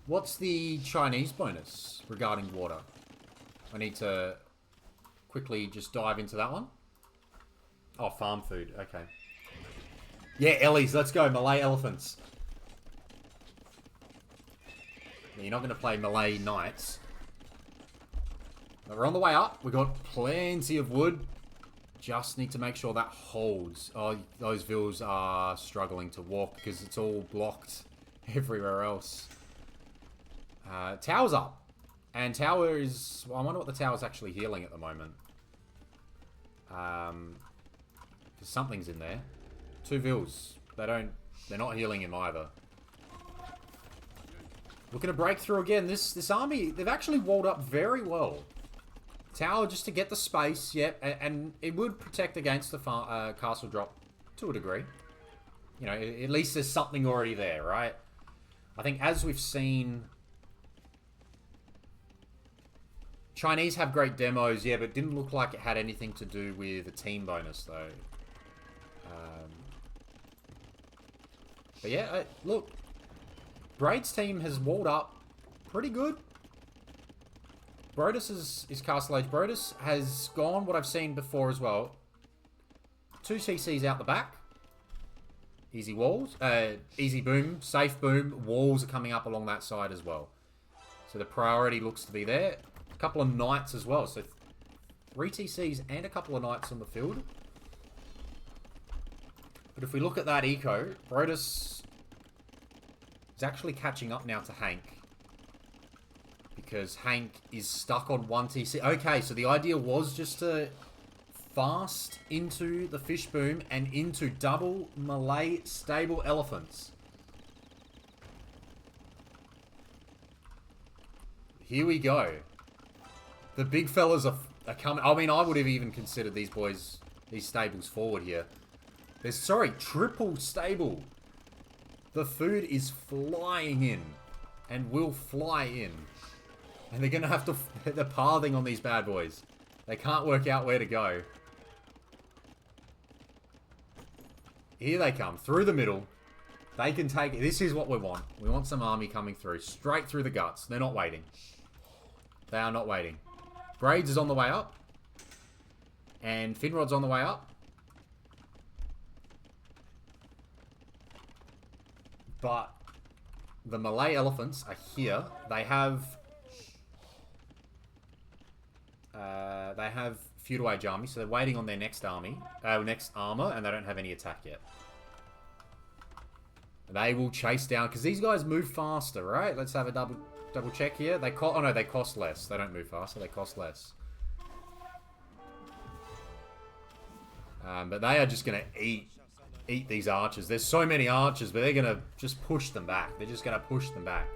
What's the Chinese bonus regarding water? I need to quickly just dive into that one. Oh, farm food. Okay. Yeah, Ellies. Let's go. Malay elephants. Yeah, you're not going to play Malay knights. But we're on the way up. We've got plenty of wood. Just need to make sure that holds. Oh, those vills are struggling to walk because it's all blocked everywhere else. Tower's up. And tower is... Well, I wonder what the tower's actually healing at the moment. Because something's in there. 2 vills. They're not healing him either. Looking to break through again. This army, they've actually walled up very well. Tower just to get the space, yep. And it would protect against the castle drop to a degree. You know, at least there's something already there, right? I think as we've seen... Chinese have great demos, yeah, but it didn't look like it had anything to do with a team bonus, though. But yeah, look. Braedes' team has walled up pretty good. Braedes is Castle Age. Braedes has gone what I've seen before as well. 2 CCs out the back. Easy walls. Easy boom. Safe boom. Walls are coming up along that side as well. So the priority looks to be there. A couple of knights as well. So 3 TCs and a couple of knights on the field. But if we look at that eco, Braedes is actually catching up now to Hank. Because Hank is stuck on 1 TC. Okay, so the idea was just to fast into the fish boom and into double Malay stable elephants. Here we go. The big fellas are coming. I mean, I would have even considered these boys, these stables forward here. There's, sorry, triple stable. The food is flying in and will fly in. And they're going to have to, they're pathing on these bad boys. They can't work out where to go. Here they come, through the middle. They can take it. This is what we want. We want some army coming through, straight through the guts. They're not waiting. They are not waiting. Braedes is on the way up. And Finrod's on the way up. But the Malay elephants are here. They have feudal age army, so they're waiting on their next army, next armor, and they don't have any attack yet. They will chase down because these guys move faster, right? Let's have a double check here. They cost, oh no, they cost less. They don't move faster. They cost less. But they are just gonna eat these archers. There's so many archers, but they're gonna just push them back. They're just gonna push them back.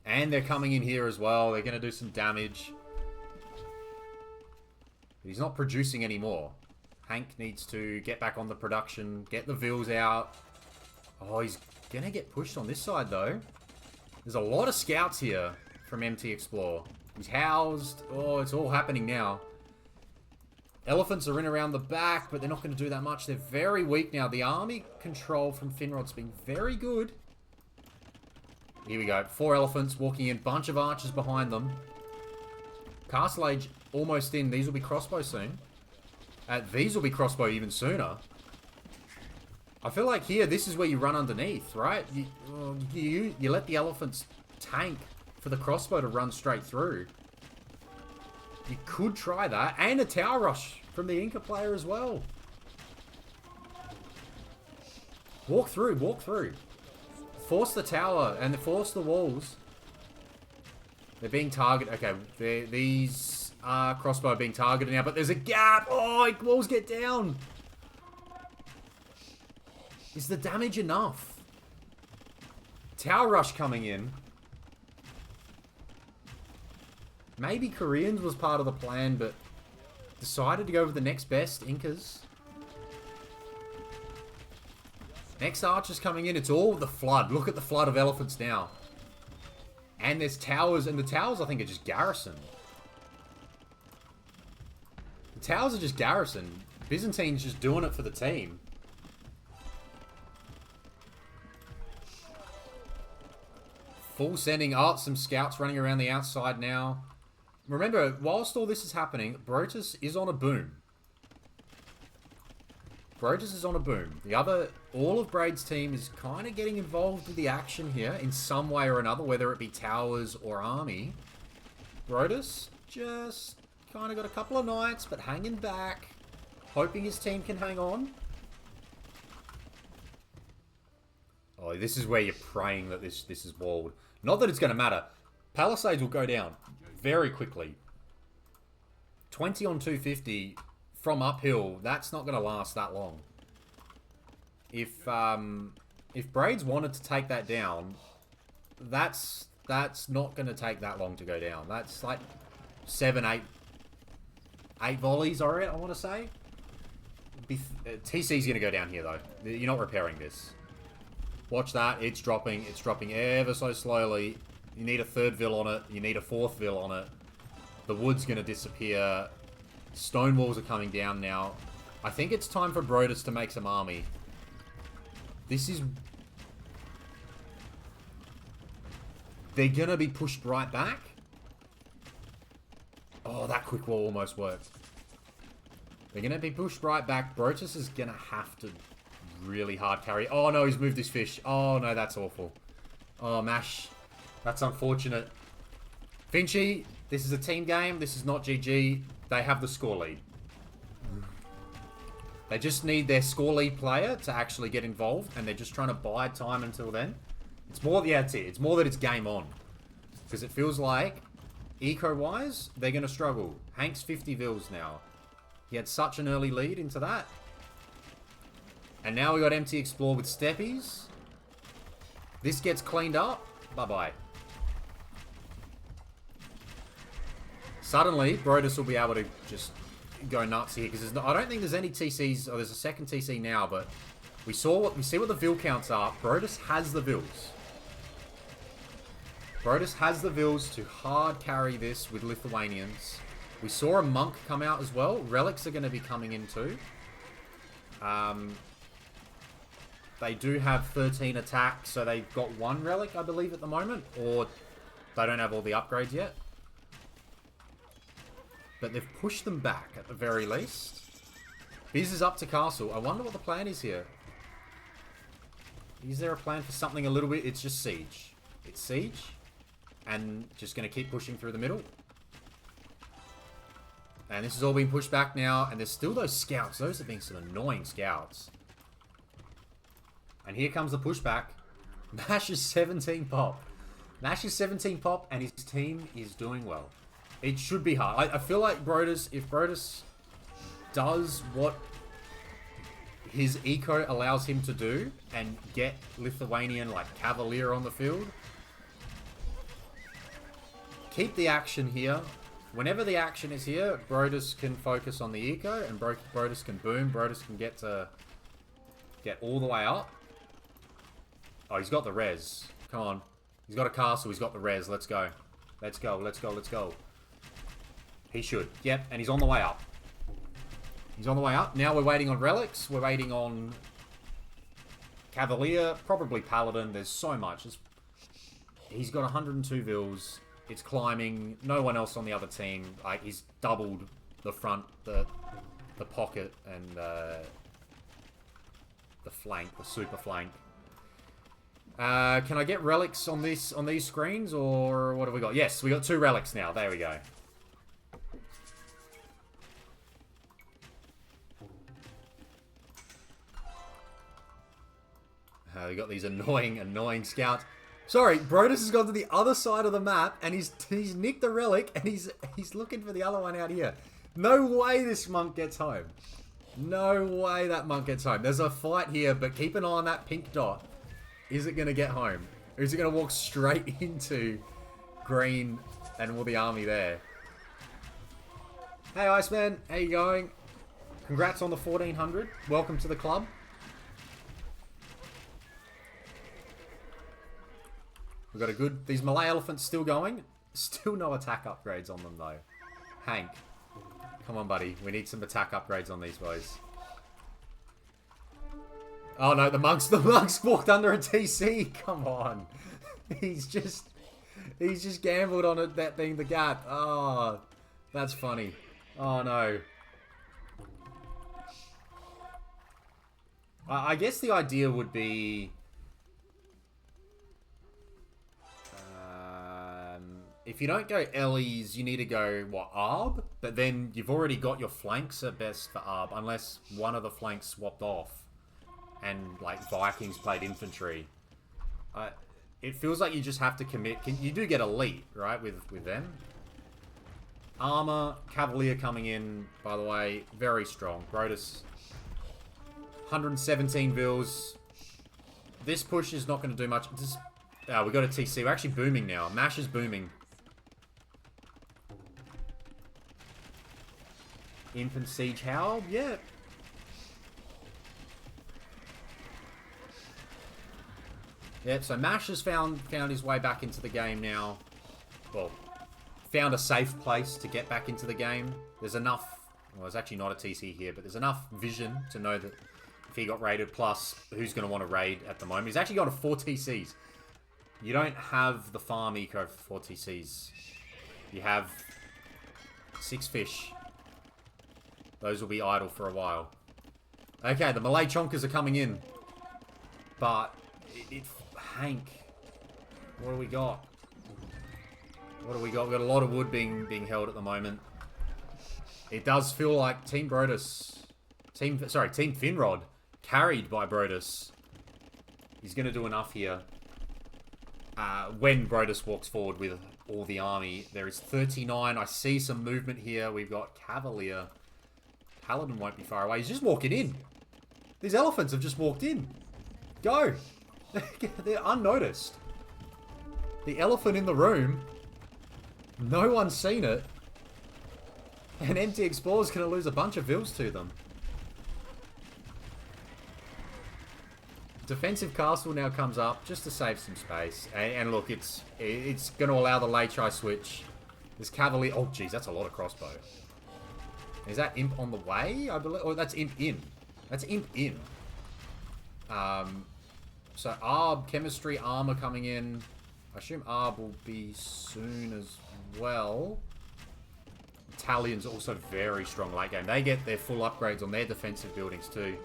And they're coming in here as well. They're gonna do some damage. But he's not producing anymore. Hank needs to get back on the production, get the vills out. Oh, he's gonna get pushed on this side though. There's a lot of scouts here from MT Explore. He's housed. Oh, it's all happening now. Elephants are in around the back, but they're not going to do that much. They're very weak now. The army control from Finrod's been very good. Here we go. 4 elephants walking in. Bunch of archers behind them. Castle Age almost in. These will be crossbow soon. These will be crossbow even sooner. I feel like here, this is where you run underneath, right? You let the elephants tank for the crossbow to run straight through. You could try that. And a tower rush from the Inca player as well. Walk through, walk through. Force the tower and force the walls. They're being targeted. Okay, these are crossbow being targeted now, but there's a gap. Oh, walls get down. Is the damage enough? Tower rush coming in. Maybe Koreans was part of the plan, but decided to go with the next best, Incas. Next archer's coming in. It's all the flood. Look at the flood of elephants now. And there's towers, and the towers I think are just garrisoned. The towers are just garrisoned. Byzantine's just doing it for the team. Full sending. Oh, some scouts running around the outside now. Remember, whilst all this is happening, Braedes is on a boom. Braedes is on a boom. All of Braedes' team is kind of getting involved with the action here in some way or another, whether it be towers or army. Braedes just kind of got a couple of knights, but hanging back, hoping his team can hang on. Oh, this is where you're praying that this is walled. Not that it's going to matter. Palisades will go down very quickly. 20 on 250 from uphill, that's not going to last that long. If Braedes wanted to take that down, that's not going to take that long to go down. That's like 7, 8 volleys, I want to say. TC's going to go down here, though. You're not repairing this. Watch that. It's dropping. It's dropping ever so slowly. You need a 3rd vill on it. You need a 4th vill on it. The wood's going to disappear. Stone walls are coming down now. I think it's time for Braedes to make some army. This is... They're going to be pushed right back. Oh, that quick wall almost worked. They're going to be pushed right back. Braedes is going to have to really hard carry. Oh, no, he's moved his fish. Oh, no, that's awful. Oh, Mash. That's unfortunate. Finchy, this is a team game. This is not GG. They have the score lead. They just need their score lead player to actually get involved, and they're just trying to buy time until then. It's more, yeah, it's more that it's game on. Because it feels like, eco-wise, they're going to struggle. Hank's 50 vils now. He had such an early lead into that. And now we got Empty Explore with Steppies. This gets cleaned up. Bye-bye. Suddenly, Braedes will be able to just go nuts here. Because I don't think there's any TCs. Oh, there's a second TC now, but we see what the Vil counts are. Braedes has the Vils. Braedes has the Vils to hard carry this with Lithuanians. We saw a Monk come out as well. Relics are going to be coming in too. They do have 13 attack, so they've got 1 Relic, I believe, at the moment. Or they don't have all the upgrades yet. But they've pushed them back, at the very least. Biz is up to castle. I wonder what the plan is here. Is there a plan for something a little bit? It's just siege. It's siege. And just going to keep pushing through the middle. And this is all being pushed back now. And there's still those scouts. Those have been some annoying scouts. And here comes the pushback. Mash is 17 pop. Mash is 17 pop and his team is doing well. It should be hard. I feel like Braedes, if Braedes does what his eco allows him to do and get Lithuanian like Cavalier on the field, keep the action here. Whenever the action is here, Braedes can focus on the eco and Braedes can boom. Braedes can get all the way up. Oh, he's got the res. Come on. He's got a castle. He's got the res. Let's go. Let's go. Let's go. Let's go. He should. Yep. And he's on the way up. He's on the way up. Now we're waiting on relics. We're waiting on Cavalier. Probably Paladin. There's so much. He's got 102 vils. It's climbing. No one else on the other team. Like, he's doubled the front, the pocket, and the flank, the super flank. Can I get relics on these screens, or what have we got? Yes, we got 2 relics now. There we go. We got these annoying scouts. Sorry, Braedes has gone to the other side of the map, and he's nicked the relic, and he's looking for the other one out here. No way this monk gets home. No way that monk gets home. There's a fight here, but keep an eye on that pink dot. Is it going to get home? Or is it going to walk straight into green and all the army there? Hey, Iceman. How you going? Congrats on the 1400. Welcome to the club. We've got a good... These Malay elephants still going. Still no attack upgrades on them, though. Hank. Come on, buddy. We need some attack upgrades on these boys. Oh, no. The monks walked under a TC. Come on. He's just gambled on it, that being the gap. Oh, that's funny. Oh, no. I guess the idea would be... if you don't go Ellie's, you need to go, what, Arb? But then you've already got your flanks at best for Arb, unless one of the flanks swapped off. And, like, Vikings played infantry. It feels like you just have to commit. You do get elite, right, with them. Armor, Cavalier coming in, by the way, very strong. Braedes, 117 vils. This push is not going to do much. We got a TC. We're actually booming now. Mash is booming. Imp and Siege Howl? Yeah. Yep, so Mash has found his way back into the game now. Well, found a safe place to get back into the game. There's enough Well, there's actually not a TC here, but there's enough vision to know that if he got raided, plus who's going to want to raid at the moment. He's actually got a 4 TCs. You don't have the farm eco for 4 TCs. You have 6 fish. Those will be idle for a while. Okay, the Malay chonkers are coming in. But, Hank, what do we got? What do we got? We've got a lot of wood being held at the moment. It does feel like Team Braedes... Team Finrod, carried by Braedes. He's going to do enough here. When Braedes walks forward with all the army. There is 39. I see some movement here. We've got Cavalier. Paladin won't be far away. He's just walking in. These elephants have just walked in. Go. They're unnoticed. The elephant in the room. No one's seen it. And Empty Explorer's going to lose a bunch of vills to them. Defensive castle now comes up just to save some space. And look, it's going to allow the Lachai switch. This Cavalier... Oh, geez, that's a lot of crossbow. Is that Imp on the way? I believe... Oh, that's Imp in. That's Imp in. So Arb, Chemistry, Armor coming in. I assume Arb will be soon as well. Italian's also very strong late game. They get their full upgrades on their defensive buildings too.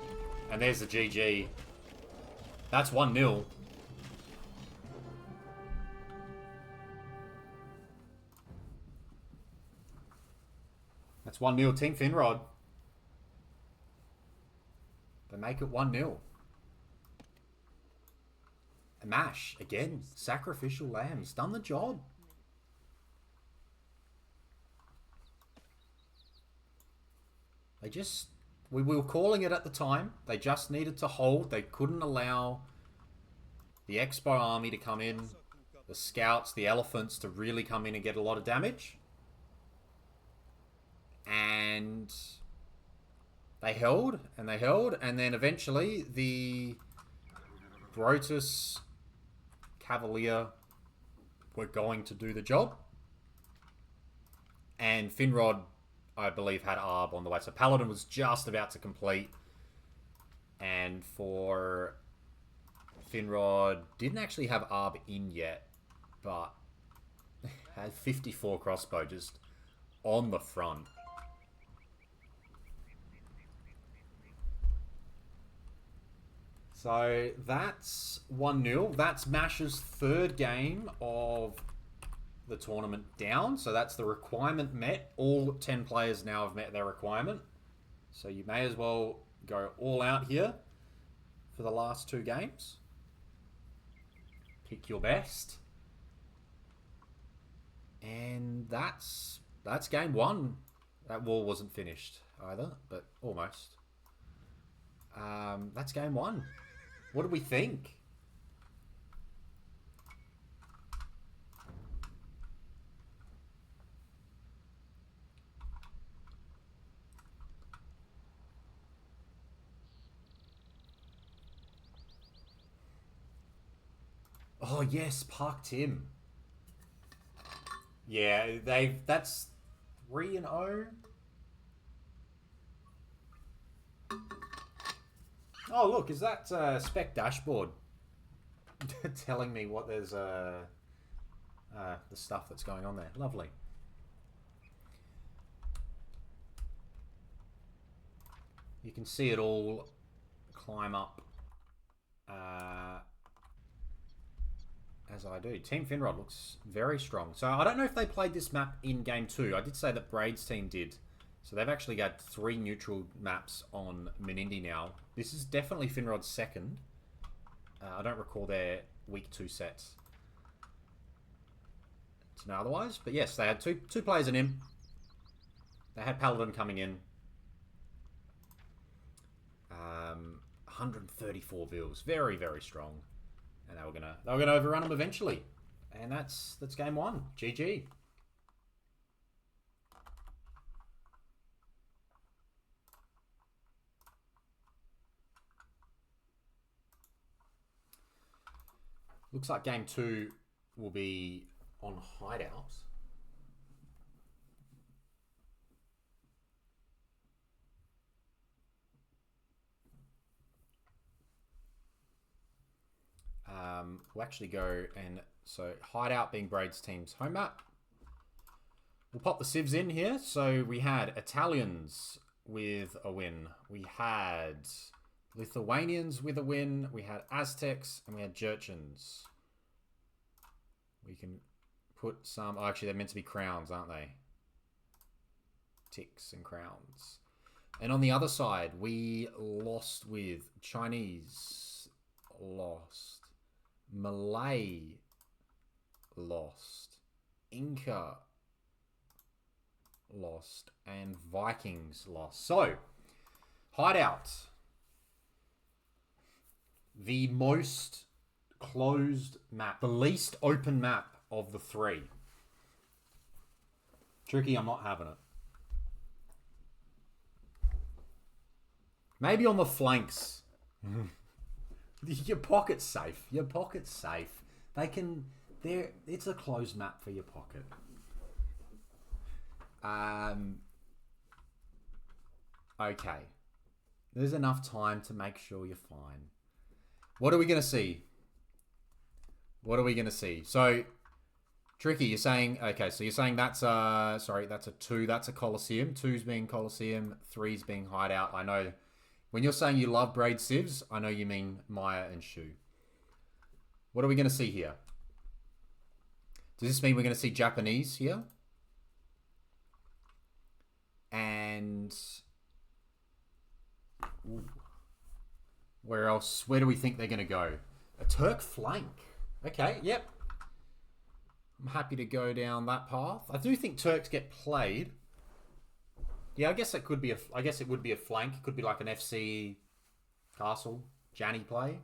And there's the GG. That's 1-0. That's 1-0 Team Finrod. They make it 1-0. A mash again. Sacrificial lamb. He's done the job. They just... We were calling it at the time. They just needed to hold. They couldn't allow the Expo army to come in. The scouts, the elephants to really come in and get a lot of damage. And they held, and they held, and then eventually the Braedes Cavalier were going to do the job. And Finrod, I believe, had Arb on the way. So Paladin was just about to complete. And for Finrod, didn't actually have Arb in yet, but had 54 crossbow just on the front. So that's 1-0. That's Mash's third game of the tournament down. So that's the requirement met. All 10 players now have met their requirement. So you may as well go all out here for the last 2 games. Pick your best. And that's game 1. That wall wasn't finished either, but almost. That's game 1. What do we think? Oh yes, Park Tim. Yeah, that's 3-0. Oh, look, is that spec dashboard telling me what there's the stuff that's going on there? Lovely. You can see it all climb up as I do. Team Finrod looks very strong. So I don't know if they played this map in game 2. I did say that Braedes' team did. So they've actually got 3 neutral maps on Menindi now. This is definitely Finrod's second. I don't recall their week 2 sets to know otherwise. But yes, they had two players in him. They had Paladin coming in. 134 vills. Very, very strong. And they were gonna overrun them eventually. And that's game 1. GG. Looks like game 2 will be on hideouts. we'll actually go and... So, hideout being Braedes' team's home map. We'll pop the civs in here. So, we had Italians with a win. We had Lithuanians with a win. We had Aztecs. And we had Jurchens. We can put some... Oh, actually, they're meant to be crowns, aren't they? Ticks and crowns. And on the other side, we lost with Chinese. Lost. Malay. Lost. Inca. Lost. And Vikings lost. So, hideout. The most closed map. The least open map of the three. Tricky, I'm not having it. Maybe on the flanks. Your pocket's safe. Your pocket's safe. They can... It's a closed map for your pocket. Okay. There's enough time to make sure you're fine. What are we going to see? What are we going to see? So, Tricky, you're saying... Okay, so you're saying that's a... Sorry, that's a 2. That's a Colosseum. 2's being Colosseum. 3's being hideout. I know... When you're saying you love Braedes civs, I know you mean Maya and Shu. What are we going to see here? Does this mean we're going to see Japanese here? And... Ooh. Where else? Where do we think they're going to go? A Turk flank. Okay, yep. I'm happy to go down that path. I do think Turks get played. Yeah, I guess it could be I guess it would be a flank. It could be like an FC Castle Janny play.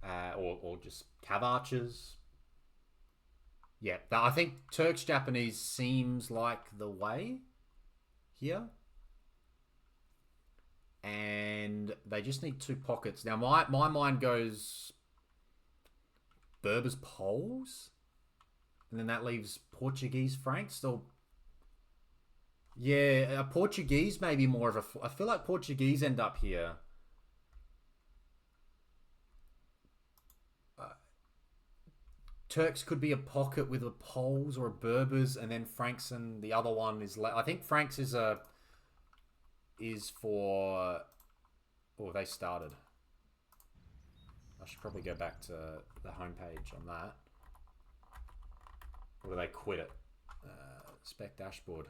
Or just Cav Archers. Yeah, I think Turks Japanese seems like the way here. And they just need 2 pockets. Now my mind goes Berbers Poles. And then that leaves Portuguese Franks. Still, yeah, Portuguese maybe more of a... I feel like Portuguese end up here. Turks could be a pocket with a Poles or a Berbers, and then Franks, and the other one is... I think Franks is for... Oh, they started. I should probably go back to the homepage on that. Or do they quit it? Spec dashboard.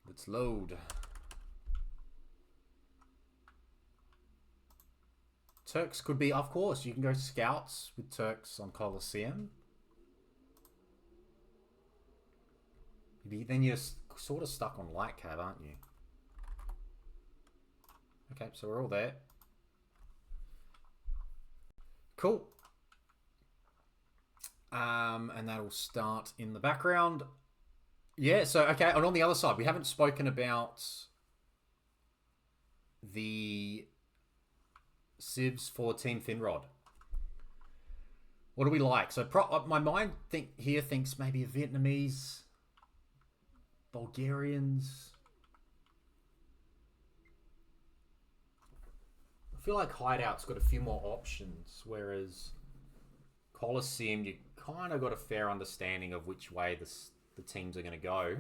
Let's load. Turks could be, of course, you can go scouts with Turks on Colosseum. Then you're sort of stuck on light cav, aren't you? Okay, so we're all there. Cool. And that'll start in the background. Yeah, so, okay, and on the other side, we haven't spoken about the civs for Team Finrod. What do we like? So, my mind thinks maybe a Vietnamese... Bulgarians. I feel like Hideout's got a few more options, whereas Colosseum, you kind of got a fair understanding of which way the teams are going to go.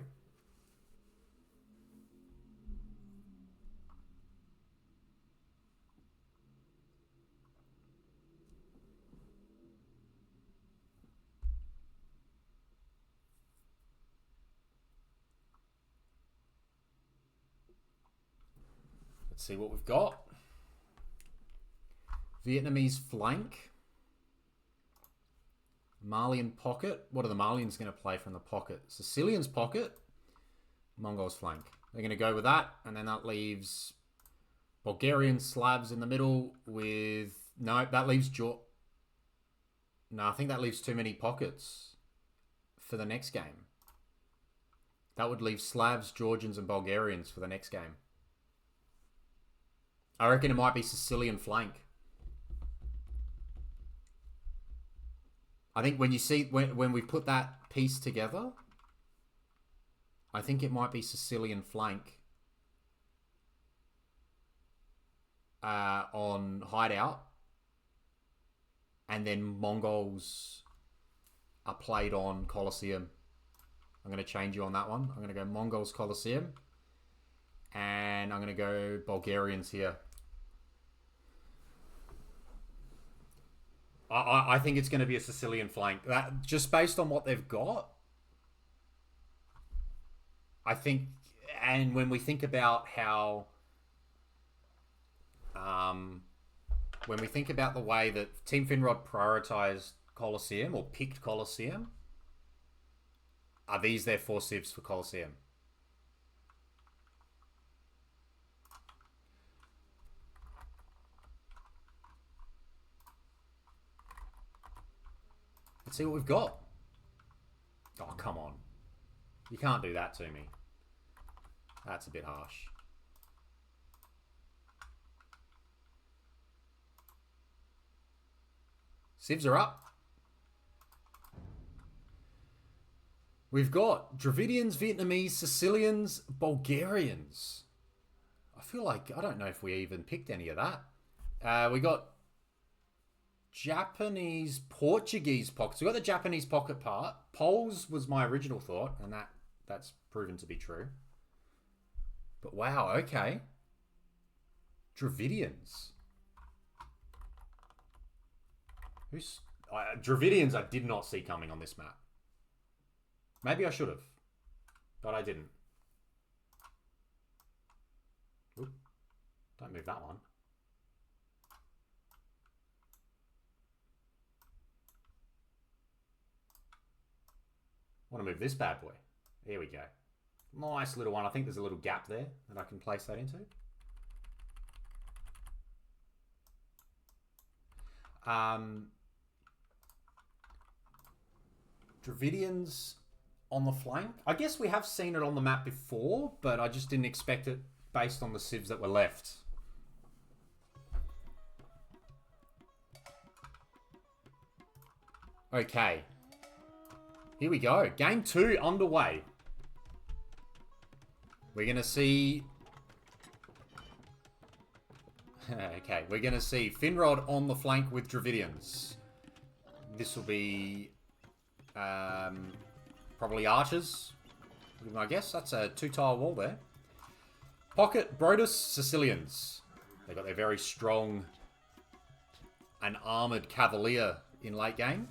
Let's see what we've got. Vietnamese flank. Malian pocket. What are the Malians going to play from the pocket? Sicilians pocket. Mongols flank. They're going to go with that. And then that leaves Bulgarian Slavs in the middle with... No, that leaves... No, I think that leaves too many pockets for the next game. That would leave Slavs, Georgians, and Bulgarians for the next game. I reckon it might be Sicilian flank. I think when you see, when we put that piece together, I think it might be Sicilian flank on hideout. And then Mongols are played on Colosseum. I'm going to change you on that one. I'm going to go Mongols Colosseum. And I'm going to go Bulgarians here. I think it's going to be a Sicilian flank. That, just based on what they've got, I think, and when we think about how, when we think about the way that Team Finrod prioritized Colosseum or picked Colosseum, are these their 4 civs for Colosseum? Let's see what we've got. Oh, come on. You can't do that to me. That's a bit harsh. Civs are up. We've got Dravidians, Vietnamese, Sicilians, Bulgarians. I feel like, I don't know if we even picked any of that. We got Japanese, Portuguese pockets. We got the Japanese pocket part. Poles was my original thought, and that's proven to be true. But wow, okay. Dravidians. Dravidians I did not see coming on this map. Maybe I should have, but I didn't. Oop, don't move that one. I want to move this bad boy. There we go. Nice little one. I think there's a little gap there that I can place that into. Dravidians on the flank. I guess we have seen it on the map before, but I just didn't expect it based on the civs that were left. Okay. Here we go. Game 2 underway. We're going to see... okay, we're going to see Finrod on the flank with Dravidians. This will be... probably archers. I guess that's a 2-tile wall there. Pocket, Braedes, Sicilians. They've got their very strong and armoured cavalier in late game.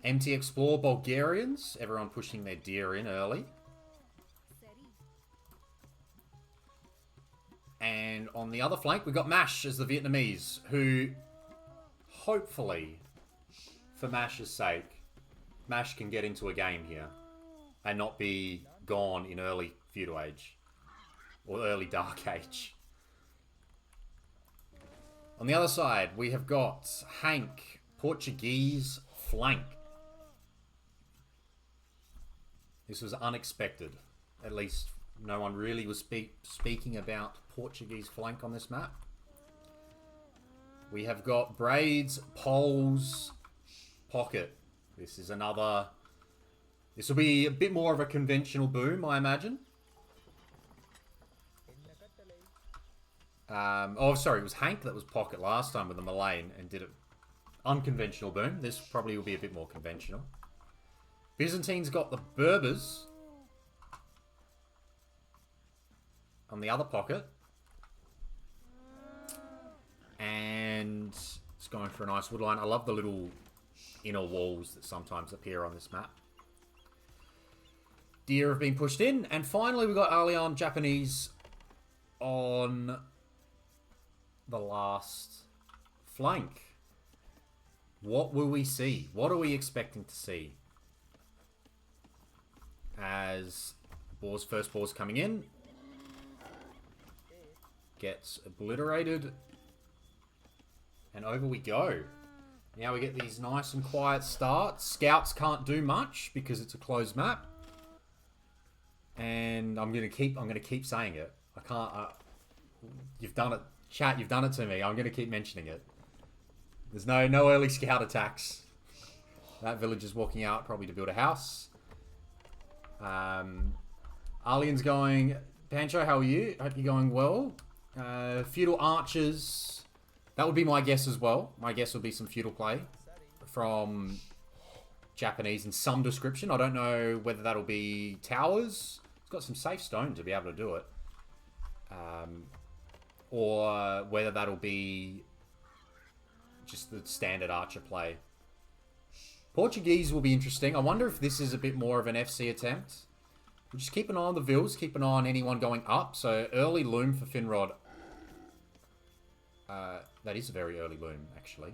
MT Explore, Bulgarians. Everyone pushing their deer in early. And on the other flank, we've got MASH as the Vietnamese, who hopefully, for MASH's sake, MASH can get into a game here and not be gone in early Feudal Age or early Dark Age. On the other side, we have got Hank, Portuguese flank. This was unexpected. At least no one really was speaking about Portuguese flank on this map. We have got Braedes, Poles, Pocket. This is another... This will be a bit more of a conventional boom, I imagine. Oh, sorry, it was Hank that was Pocket last time with the Malayan and did it unconventional boom. This probably will be a bit more conventional. Byzantine's got the Berbers on the other pocket. And it's going for a nice woodline. I love the little inner walls that sometimes appear on this map. Deer have been pushed in. And finally, we've got Allion Japanese on the last flank. What will we see? What are we expecting to see? As Boar's first Boar's coming in. Gets obliterated. And over we go. Now we get these nice and quiet starts. Scouts can't do much because it's a closed map. And I'm gonna keep saying it. I can't. You've done it, chat. You've done it to me. I'm gonna keep mentioning it. There's no early scout attacks. That villager's walking out probably to build a house. Alien's going... Pancho, how are you? Hope you're going well. Feudal archers. That would be my guess as well. My guess would be some feudal play from Japanese in some description. I don't know whether that'll be towers. It's got some safe stone to be able to do it. Or whether that'll be just the standard archer play. Portuguese will be interesting. I wonder if this is a bit more of an FC attempt. We'll just keep an eye on the vills, keep an eye on anyone going up. So early loom for Finrod. That is a very early loom, actually.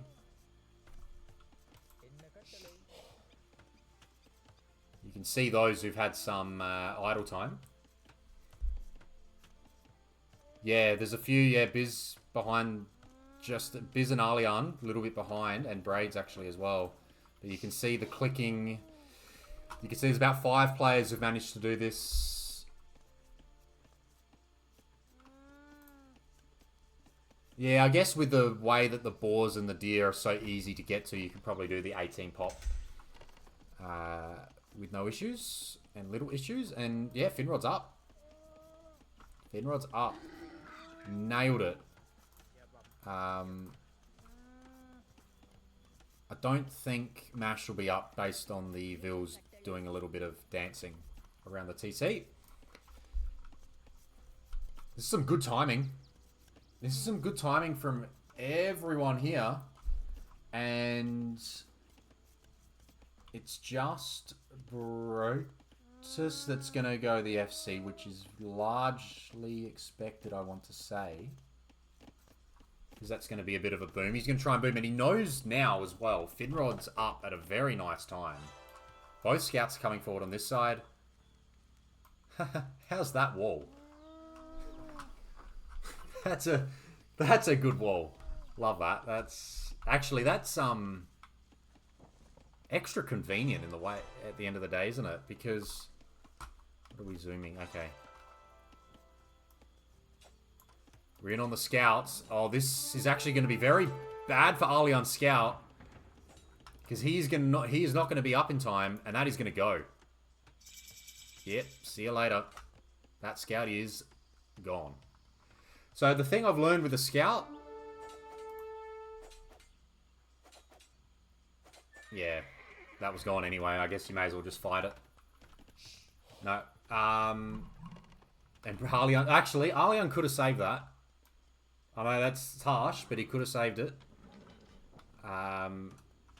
You can see those who've had some idle time. Yeah, there's a few, yeah, Biz behind, just Biz and Alian, a little bit behind, and Braedes actually as well. But you can see the clicking. You can see there's about 5 players who've managed to do this. Yeah, I guess with the way that the boars and the deer are so easy to get to, you can probably do the 18 pop with no issues and little issues. And yeah, Finrod's up. Finrod's up. Nailed it. I don't think Mash will be up based on the Vills doing a little bit of dancing around the TC. This is some good timing. This is some good timing from everyone here. And it's just Braedes that's going to go the FC, which is largely expected, I want to say. Because that's going to be a bit of a boom. He's going to try and boom, and he knows now as well. Finrod's up at a very nice time. Both scouts are coming forward on this side. How's that wall? That's a good wall. Love that. That's extra convenient in the way at the end of the day, isn't it? Because what are we zooming? Okay. We're in on the scouts. Oh, this is actually going to be very bad for Alian's scout. Because he is not going to be up in time, and that is going to go. Yep, see you later. That scout is gone. So the thing I've learned with the scout... Yeah, that was gone anyway. I guess you may as well just fight it. No. And Alian... Actually, Alian could have saved that. I know that's harsh, but he could have saved it.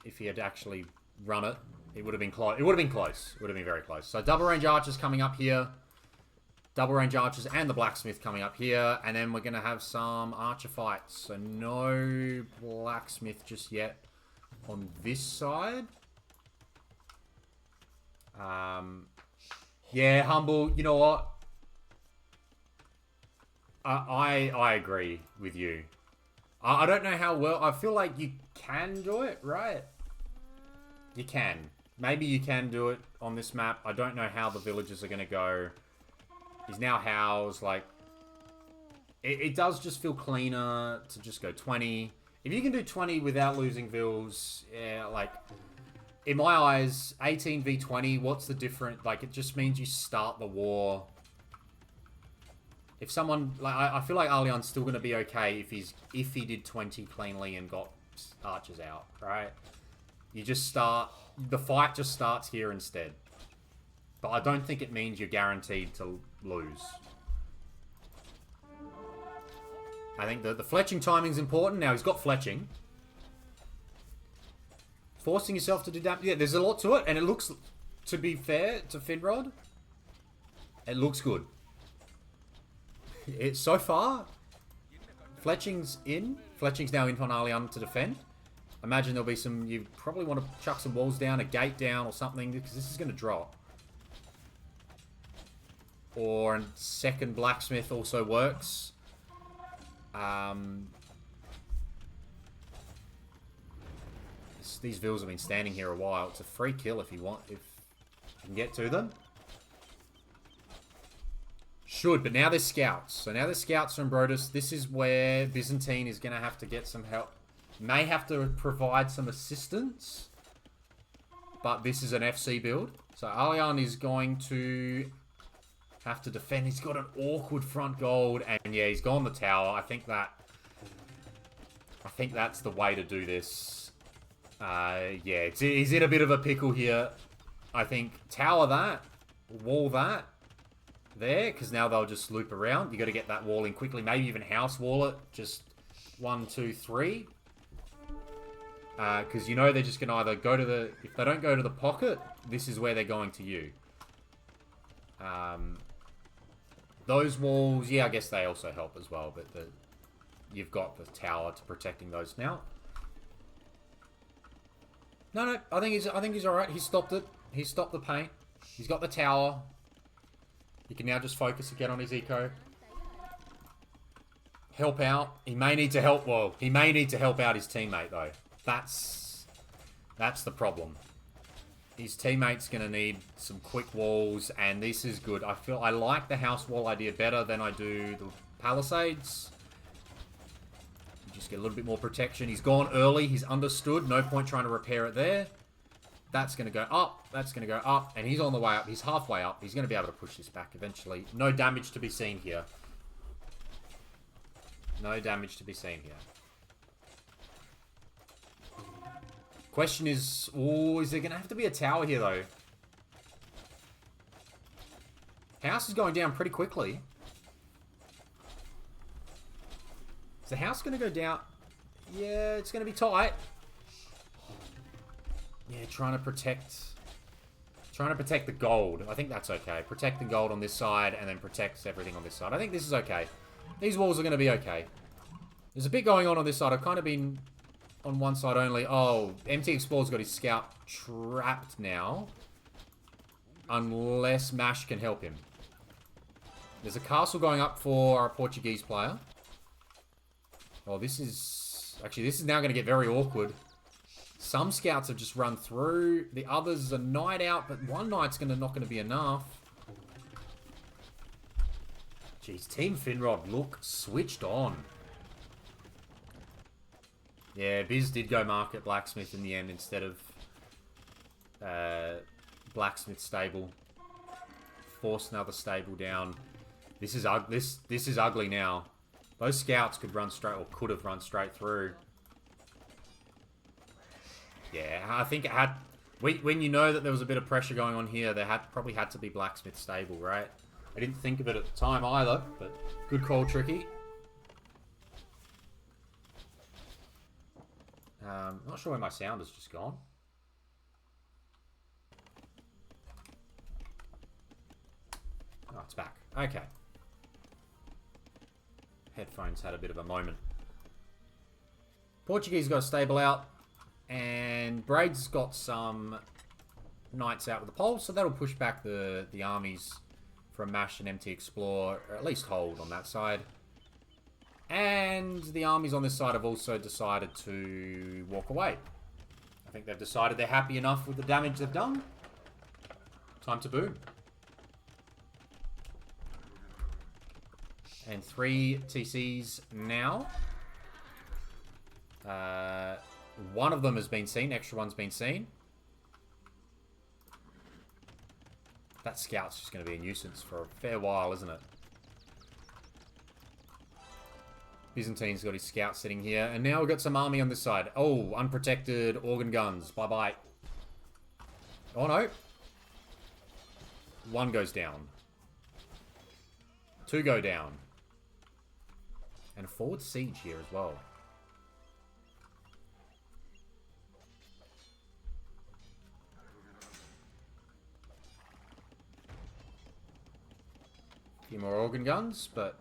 If he had actually run it, it would have been close. It would have been close. It would have been very close. So double range archers coming up here. Double range archers and the blacksmith coming up here. And then we're going to have some archer fights. So no blacksmith just yet on this side. Yeah, Humble, you know what? I agree with you. I don't know how well... I feel like you can do it, right? You can. Maybe you can do it on this map. I don't know how the villagers are going to go. He's now housed. Like, it does just feel cleaner to just go 20. If you can do 20 without losing vills, yeah, like... In my eyes, 18 v 20, what's the difference? Like, it just means you start the war... If someone, like, I feel like Alian's still going to be okay if he did 20 cleanly and got archers out, right? You just start, the fight just starts here instead. But I don't think it means you're guaranteed to lose. I think the fletching timing's important. Now he's got fletching. Forcing yourself to do damage. Yeah, there's a lot to it, and it looks, to be fair to Finrod, it looks good. It's so far, Fletching's in. Fletching's now in on Alian to defend. Imagine there'll be some... You probably want to chuck some walls down, a gate down or something, because this is going to drop. Or a second blacksmith also works. These vills have been standing here a while. It's a free kill if you want, if you can get to them. Should, but now there's scouts. So now there's scouts from Braedes. This is where Byzantine is going to have to get some help. May have to provide some assistance. But this is an FC build. So Allian is going to have to defend. He's got an awkward front gold. And yeah, he's gone the tower. I think that's the way to do this. Yeah, he's in a bit of a pickle here. I think tower that. Wall that. There. Because now they'll just loop around. You got to get that wall in quickly. Maybe even house wall it. Just 1, 2, 3. Because you know they're just going to either go to the... If they don't go to the pocket, this is where they're going to you. Those walls, yeah, I guess they also help as well. But you've got the tower to protecting those now. No, I think he's all right. He stopped it. He stopped the paint. He's got the tower. He can now just focus again on his eco. Help out. He may need to help. Well, he may need to help out his teammate though. That's the problem. His teammate's going to need some quick walls, and this is good. I like the house wall idea better than I do the palisades. You just get a little bit more protection. He's gone early. He's understood. No point trying to repair it there. That's going to go up. That's going to go up, and he's on the way up. He's halfway up. He's going to be able to push this back eventually. No damage to be seen here. No damage to be seen here. Question is, is there going to have to be a tower here, though? House is going down pretty quickly. Is the house going to go down? Yeah, it's going to be tight. Yeah, trying to protect the gold. I think that's okay. Protect the gold on this side, and then protects everything on this side. I think this is okay. These walls are going to be okay. There's a bit going on this side. I've kind of been... on one side only. Oh, MT Explorer's got his scout trapped now. Unless Mash can help him. There's a castle going up for our Portuguese player. Oh, this is... Actually, this is now going to get very awkward. Some scouts have just run through. The others are knight out, but one knight's not going to be enough. Jeez, Team Finrod look switched on. Yeah, Biz did go market blacksmith in the end instead of blacksmith stable. Force another stable down. This is ugly now. Those scouts could run straight, or could have run straight through. Yeah, I think it had... When you know that there was a bit of pressure going on here, there probably had to be blacksmith stable, right? I didn't think of it at the time either, but good call, Tricky. Not sure where my sound has just gone. Oh, it's back. Okay. Headphones had a bit of a moment. Portuguese got a stable out. And Braedes got some knights out with the pole. So that'll push back the armies from Mash and MT Explore. Or at least hold on that side. And the armies on this side have also decided to walk away. I think they've decided they're happy enough with the damage they've done. Time to boom. And 3 TCs now. One of them has been seen. Extra one's been seen. That scout's just going to be a nuisance for a fair while, isn't it? Byzantine's got his scout sitting here. And now we've got some army on this side. Oh, unprotected organ guns. Bye-bye. Oh, no. 1 goes down. 2 go down. And a forward siege here as well. A few more organ guns, but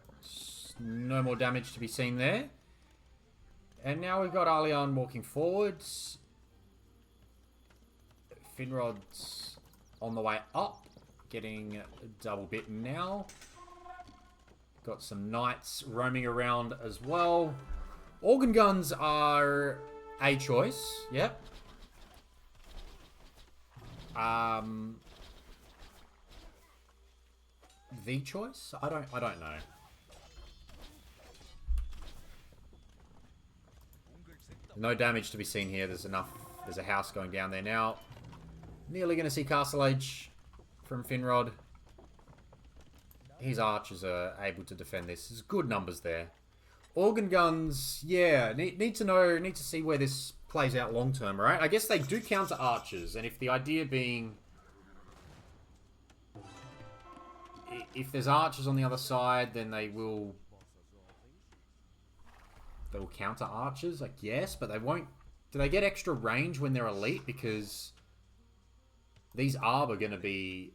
no more damage to be seen there. And now we've got Allian walking forwards. Finrod's on the way up, getting a double bit now. Got some knights roaming around as well. Organ guns are a choice. Yep. The choice? I don't know. No damage to be seen here. There's enough. There's a house going down there now. Nearly going to see Castle Age from Finrod. His archers are able to defend this. There's good numbers there. Organ guns, yeah. Need to see where this plays out long term, right? I guess they do counter archers, and if the idea being, if there's archers on the other side, then they will counter archers, I guess, but they won't. Do they get extra range when they're elite? Because these Arb are going to be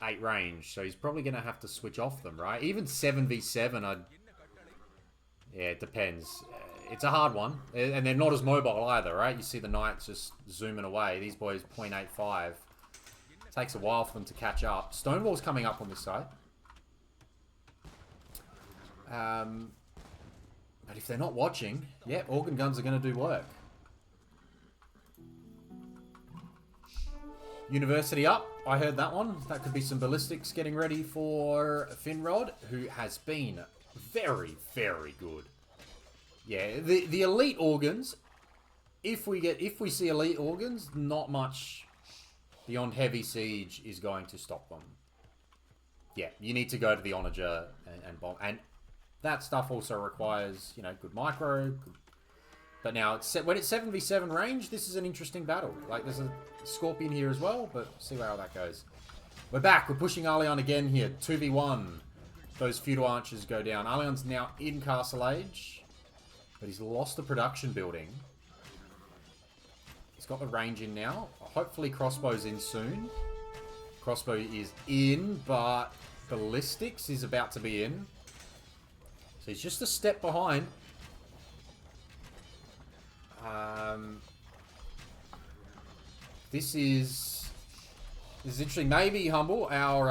8 range, so he's probably going to have to switch off them, right? Even 7v7, yeah, it depends. It's a hard one, and they're not as mobile either, right? You see the knights just zooming away. These boys 0.85. Takes a while for them to catch up. Stonewall's coming up on this side. But if they're not watching, yeah, organ guns are going to do work. University up. I heard that one. That could be some ballistics getting ready for Finrod, who has been very, very good. Yeah, the elite organs, if we see elite organs, not much beyond heavy siege is going to stop them. Yeah, you need to go to the onager and bomb. And that stuff also requires, you know, good micro. But now, when it's 7v7 range, this is an interesting battle. Like, there's a Scorpion here as well, but see how that goes. We're back. We're pushing Arleon again here. 2v1. Those feudal archers go down. Arleon's now in Castle Age, but he's lost the production building. He's got the range in now. Hopefully crossbow's in soon. Crossbow is in, but ballistics is about to be in. So he's just a step behind. This is interesting. Maybe, Humble, our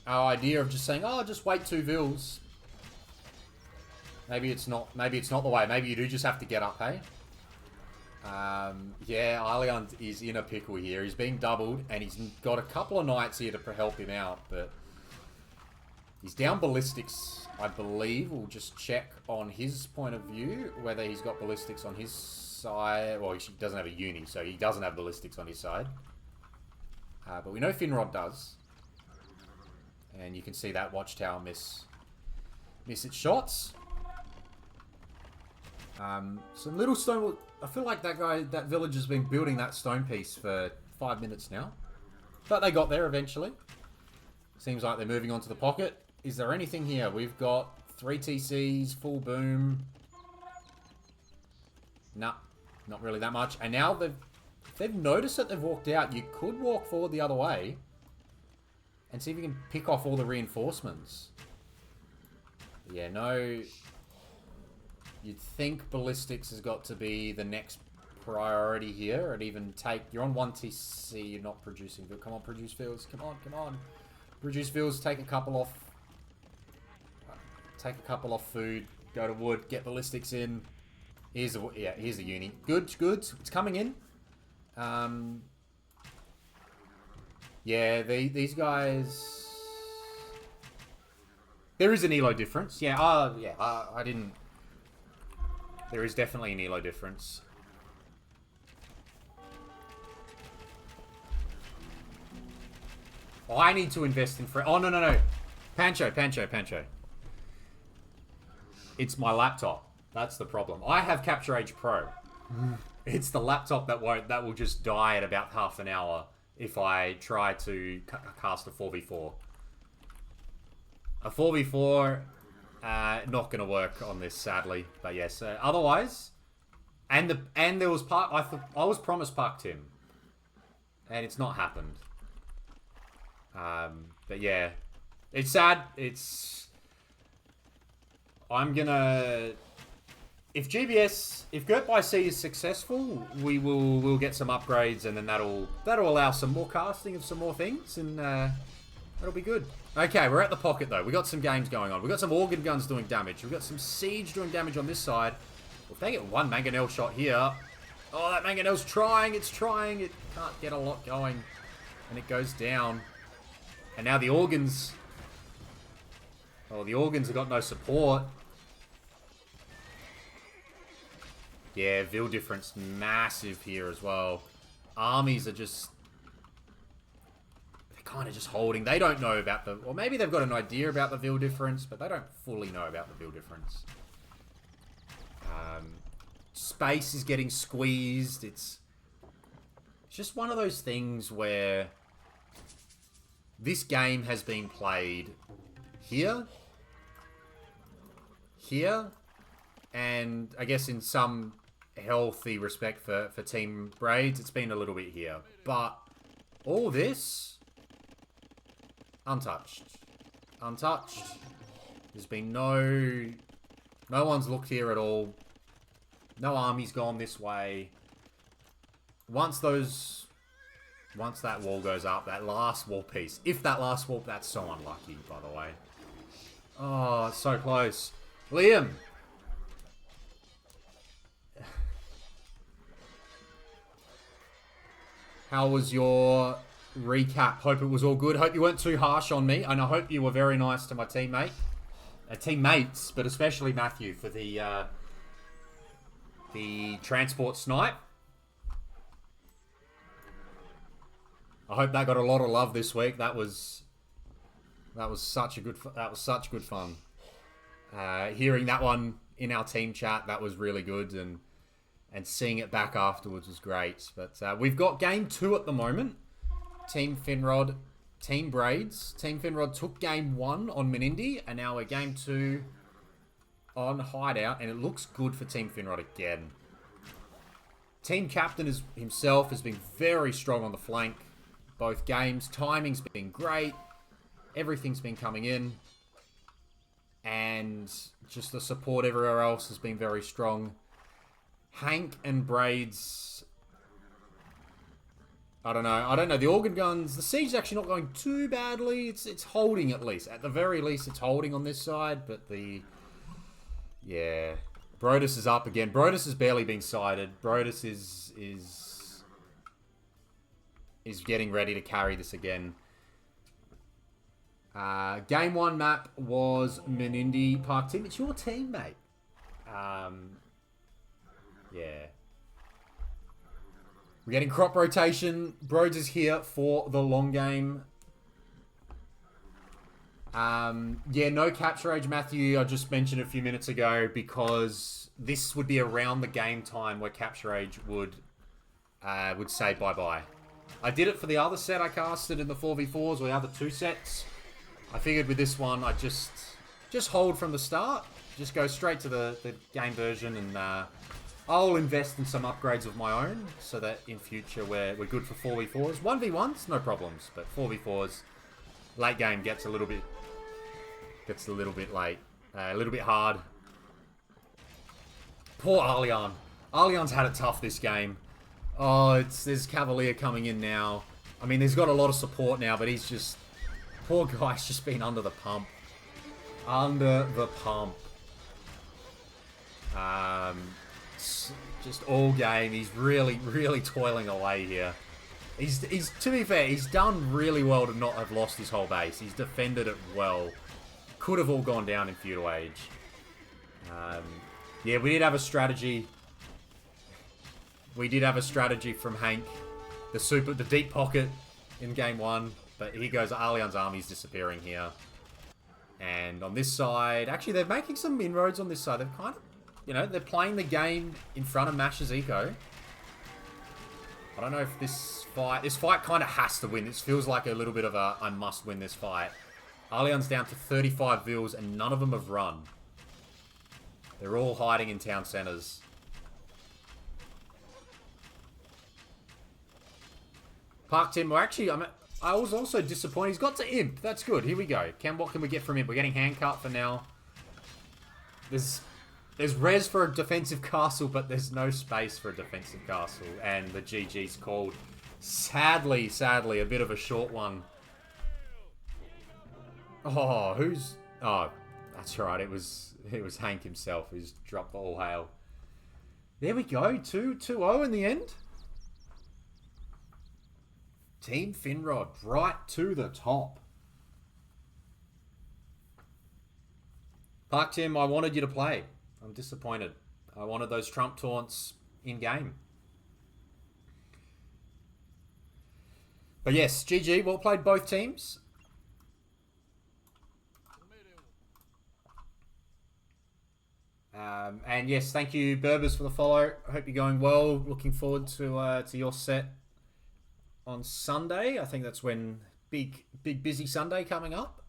idea of just saying, oh, just wait 2 vills. Maybe it's not the way. Maybe you do just have to get up, hey? Yeah, Arleon is in a pickle here. He's being doubled, and he's got a couple of knights here to help him out, but he's down ballistics, I believe. We'll just check on his point of view whether he's got ballistics on his side. Well, he doesn't have a uni, so he doesn't have ballistics on his side. But we know Finrod does. And you can see that watchtower miss its shots. Some little stone... I feel like that village has been building that stone piece for 5 minutes now. But they got there eventually. Seems like they're moving on to the pocket. Is there anything here? We've got 3 TCs, full boom. Nah, not really that much. And now they've noticed that they've walked out. You could walk forward the other way and see if you can pick off all the reinforcements. Yeah, no... You'd think ballistics has got to be the next priority here. And even take... You're on 1 TC, you're not producing. Come on, produce fields. Come on, come on. Produce fields, take a couple off. Take a couple off food. Go to wood, get ballistics in. Here's the uni. Good, good. It's coming in. Yeah, these guys... There is an elo difference. Yeah, I didn't... There is definitely an elo difference. Oh, I need to invest in... Oh, no. Pancho. It's my laptop. That's the problem. I have Capture Age Pro. It's the laptop that will just die at about half an hour if I try to cast a 4v4. A 4v4... not gonna work on this, sadly. But yes, otherwise, and there was part I was promised Park Tim, and it's not happened. But yeah, it's sad. I'm gonna if Gert by C is successful, we'll get some upgrades, and then that'll allow some more casting of some more things, and that'll be good. Okay, we're at the pocket, though. We got some games going on. We got some organ guns doing damage. We got some siege doing damage on this side. Well, if they get one mangonel shot here... Oh, that mangonel's trying. It's trying. It can't get a lot going. And it goes down. And now the organs... Oh, the organs have got no support. Yeah, Vil difference massive here as well. Armies are just... They're kind of just holding. They don't know about the... Or maybe they've got an idea about the Vil difference, but they don't fully know about the Vil difference. Space is getting squeezed. It's just one of those things where this game has been played here, and I guess in some healthy respect for Team Braedes, it's been a little bit here. But all this, untouched. Untouched. There's been no one's looked here at all. No army's gone this way. Once that wall goes up, that last wall piece, if that last wall, that's so unlucky, by the way. Oh, so close. Liam. How was your recap? Hope it was all good. Hope you weren't too harsh on me. And I hope you were very nice to my teammates, but especially Matthew for the transport snipe. I hope that got a lot of love this week. That was such good fun. Hearing that one in our team chat, that was really good, and seeing it back afterwards was great. But we've got game 2 at the moment. Team Finrod, Team Braedes. Team Finrod took game 1 on Menindi, and now we're game 2 on Hideout, and it looks good for Team Finrod again. Team captain himself has been very strong on the flank. Both games. Timing's been great. Everything's been coming in. And just the support everywhere else has been very strong. Hank and Braedes... I don't know. The organ guns... The siege is actually not going too badly. It's holding at least. At the very least, it's holding on this side. But the... Yeah. Braedes is up again. Braedes has barely been sighted. Braedes is getting ready to carry this again. Game 1 map was Menindi Park Team. It's your team, mate. Yeah. We're getting crop rotation. Braedes is here for the long game. Yeah, no capture age, Matthew. I just mentioned a few minutes ago because this would be around the game time where capture age would say bye-bye. I did it for the other set I casted in the 4v4s, or the other 2 sets. I figured with this one, I'd just hold from the start. Just go straight to the game version, and I'll invest in some upgrades of my own so that in future we're good for 4v4s. 1v1s, no problems, but 4v4s, late game gets a little bit late, a little bit hard. Poor Arlian. Arlian's had it tough this game. Oh, there's Cavalier coming in now. I mean, he's got a lot of support now, but he's just... Poor guy's just been under the pump. Under the pump. Just all game. He's really, really toiling away here. He's to be fair, he's done really well to not have lost his whole base. He's defended it well. Could have all gone down in feudal age. Yeah, we did have a strategy. We did have a strategy from Hank. The deep pocket in game 1. But here goes Arlian's army's disappearing here. And on this side, actually they're making some inroads on this side. They've kind of, they're playing the game in front of Mash's eco. I don't know if this fight kind of has to win. This feels like a little bit of a, I must win this fight. Arlian's down to 35 vils and none of them have run. They're all hiding in town centers. Parked him. Well, actually, I was also disappointed. He's got to Imp. That's good. Here we go. What can we get from Imp? We're getting handcut for now. There's res for a defensive castle, but there's no space for a defensive castle. And the GG's called. Sadly, a bit of a short one. Oh, who's... Oh, that's right. It was Hank himself who's dropped the all hail. There we go. 2-0 in the end. Team Finrod, right to the top. Park Tim, I wanted you to play. I'm disappointed. I wanted those Trump taunts in game. But yes, GG. Well played, both teams. And yes, thank you, Berbers, for the follow. I hope you're going well. Looking forward to your set on Sunday. I think that's when big busy Sunday coming up.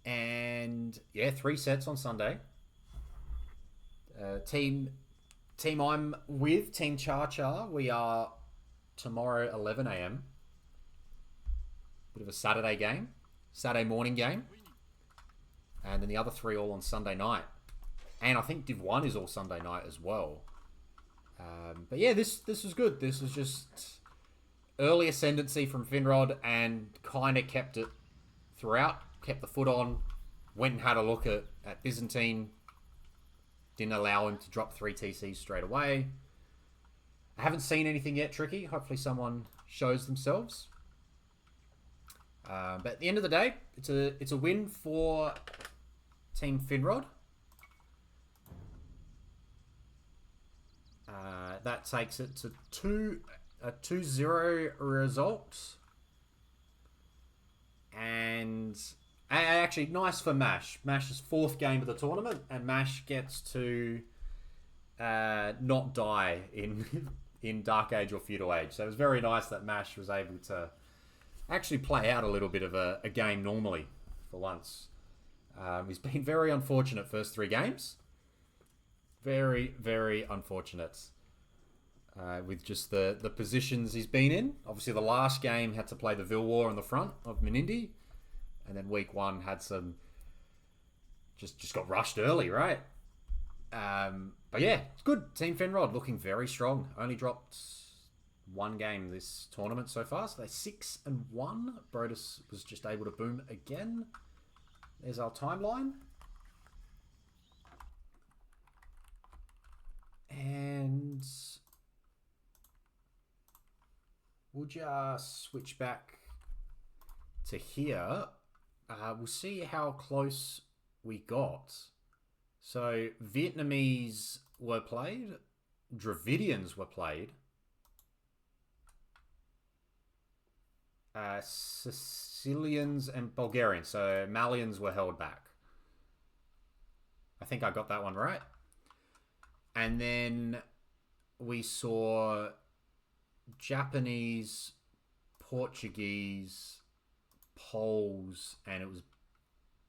And yeah, 3 sets on Sunday. Team I'm with, Team Cha Cha, we are tomorrow 11 a.m. Bit of a Saturday game, Saturday morning game, and then the other 3 all on Sunday night. And I think Div1 is all Sunday night as well. But yeah, this was good. This was just early ascendancy from Finrod and kind of kept it throughout. Kept the foot on. Went and had a look at Byzantine. Didn't allow him to drop 3 TCs straight away. I haven't seen anything yet tricky. Hopefully someone shows themselves. But at the end of the day, it's a win for Team Finrod. That takes it to a 2-0 result. And actually, nice for Mash. Mash's 4th game of the tournament, and Mash gets to not die in Dark Age or Feudal Age. So it was very nice that Mash was able to actually play out a little bit of a game normally for once. He's been very unfortunate first 3 games. Very, very unfortunate with just the positions he's been in. Obviously, the last game had to play the Vilwar on the front of Menindi. And then week 1 had some... Just got rushed early, right? But yeah, it's good. Team Finrod looking very strong. Only dropped 1 game this tournament so far. So they're 6-1. Braedes was just able to boom again. There's our timeline. And we'll just switch back to here. We'll see how close we got. So Vietnamese were played. Dravidians were played. Sicilians and Bulgarians. So Malians were held back. I think I got that one right. And then we saw Japanese, Portuguese, Poles, and it was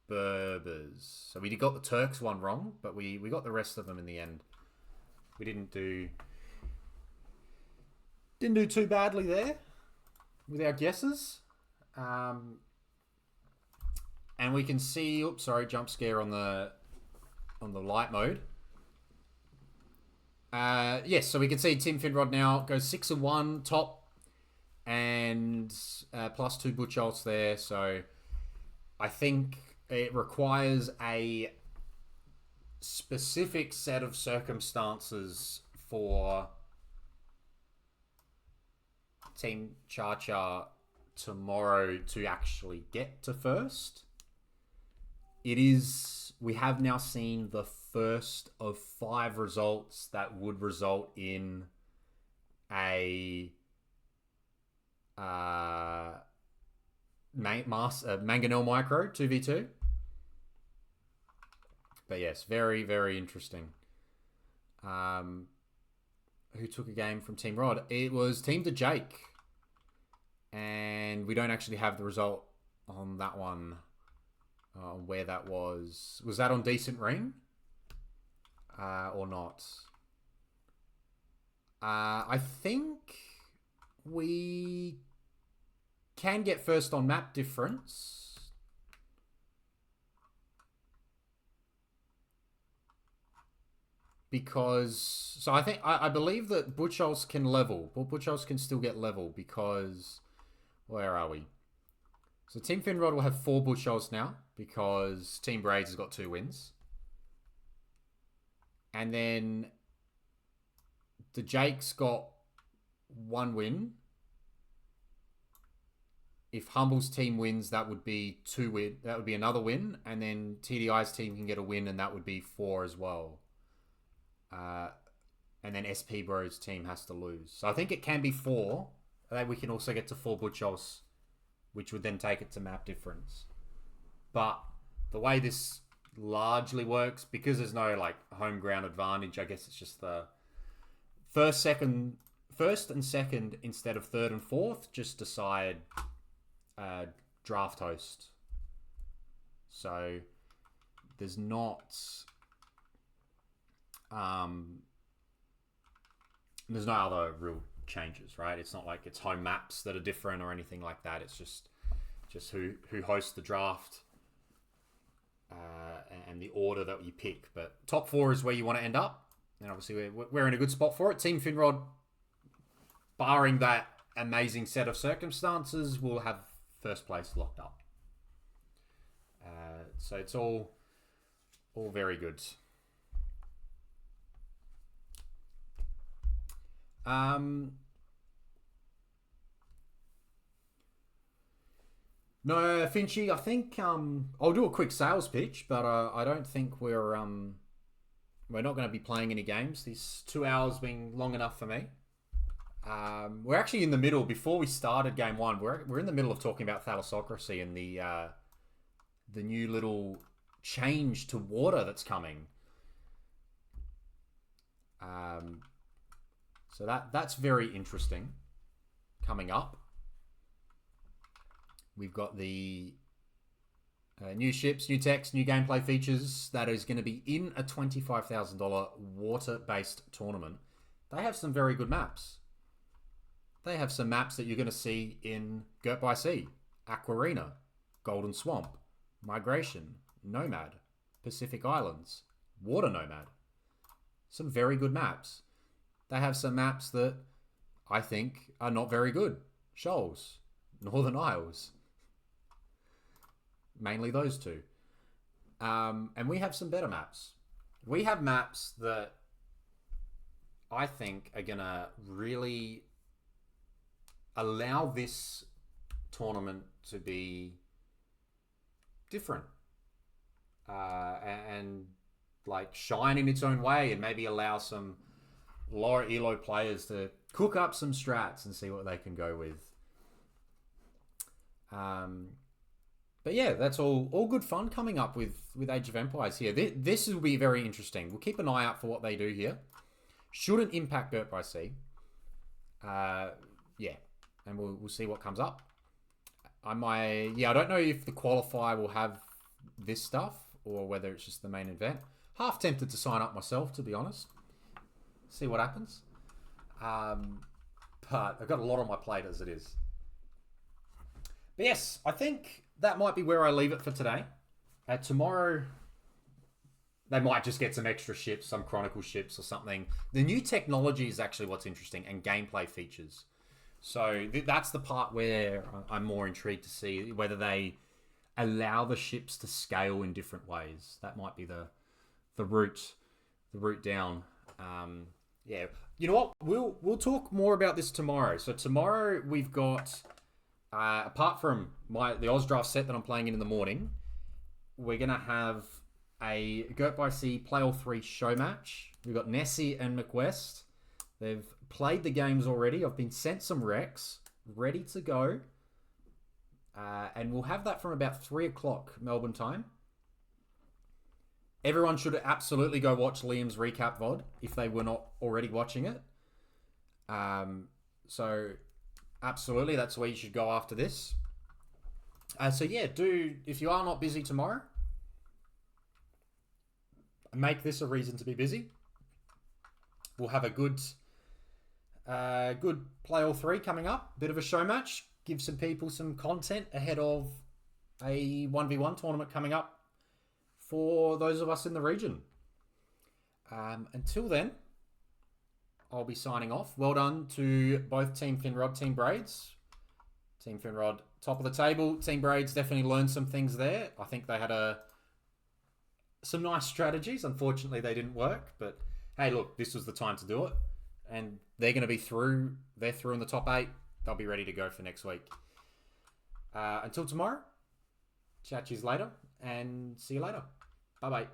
Berbers. So we got the Turks one wrong, but we got the rest of them in the end. We didn't do too badly there with our guesses. And we can see, oops, sorry, jump scare on the light mode. Yes, so we can see Team Finrod now goes 6-1 top and plus 2 butch ults there. So I think it requires a specific set of circumstances for Team Cha Cha tomorrow to actually get to first. We have now seen the first of 5 results that would result in a Mangonel Micro 2v2. But yes, very, very interesting. Who took a game from Team Rod? It was Team to Jake. And we don't actually have the result on that one. Where that was. Was that on Decent Ring? Or not? I think we can get first on map difference. Because... So I believe that Butchos can level. But Butchos can still get level because... Where are we? So Team Finrod will have 4 Butchos now because Team Braedes has got 2 wins. And then the Jake's got 1 win. If Humble's team wins, that would be 2 win. That would be another win. And then TDI's team can get a win and that would be 4 as well. and then SP Bro's team has to lose. So I think it can be 4. Then we can also get to 4 Butchos, which would then take it to map difference. But the way this largely works, because there's no like home ground advantage, I guess it's just the first and second instead of third and fourth just decide draft host. So there's not there's no other real changes, right? It's not like it's home maps that are different or anything like that. It's just who hosts the draft and the order that you pick. But top 4 is where you want to end up, and obviously we're in a good spot for it. Team Finrod, barring that amazing set of circumstances, will have first place locked up. So it's all very good. No, Finchy, I think I'll do a quick sales pitch, but I don't think we're not going to be playing any games. These 2 hours being long enough for me. We're actually in the middle. Before we started game 1, we're in the middle of talking about thalassocracy and the new little change to water that's coming. So that's very interesting coming up. We've got the new ships, new text, new gameplay features that is going to be in a $25,000 water-based tournament. They have some very good maps. They have some maps that you're going to see in Girt by Sea, Aquarina, Golden Swamp, Migration, Nomad, Pacific Islands, Water Nomad. Some very good maps. They have some maps that I think are not very good. Shoals, Northern Isles. Mainly those 2. And we have some better maps. We have maps that I think are going to really allow this tournament to be different. And like shine in its own way, and maybe allow some lower elo players to cook up some strats and see what they can go with. But yeah, that's all good fun coming up with Age of Empires here. This will be very interesting. We'll keep an eye out for what they do here. Shouldn't impact Girt by Sea. Yeah, and we'll see what comes up. I don't know if the qualifier will have this stuff or whether it's just the main event. Half tempted to sign up myself, to be honest. See what happens. But I've got a lot on my plate as it is. But yes, I think that might be where I leave it for today. Tomorrow, they might just get some extra ships, some Chronicle ships or something. The new technology is actually what's interesting, and gameplay features. So that's the part where I'm more intrigued to see whether they allow the ships to scale in different ways. That might be the route down. Yeah, you know what? We'll talk more about this tomorrow. So tomorrow we've got, apart from the AusDraft set that I'm playing in the morning, we're gonna have a Girt by Sea Play All 3 show match. We've got Nessie and McWest. They've played the games already. I've been sent some recs, ready to go. And we'll have that from about 3 o'clock Melbourne time. Everyone should absolutely go watch Liam's recap VOD if they were not already watching it. So absolutely, that's where you should go after this. So yeah, if you are not busy tomorrow, make this a reason to be busy. We'll have a good Play All 3 coming up. Bit of a show match. Give some people some content ahead of a 1v1 tournament coming up for those of us in the region. Until then, I'll be signing off. Well done to both Team Finrod, Team Braedes. Team Finrod, top of the table. Team Braedes definitely learned some things there. I think they had some nice strategies. Unfortunately, they didn't work. But hey, look, this was the time to do it. And they're going to be through. They're through in the top 8. They'll be ready to go for next week. Until tomorrow, chat to you later and see you later. Bye-bye.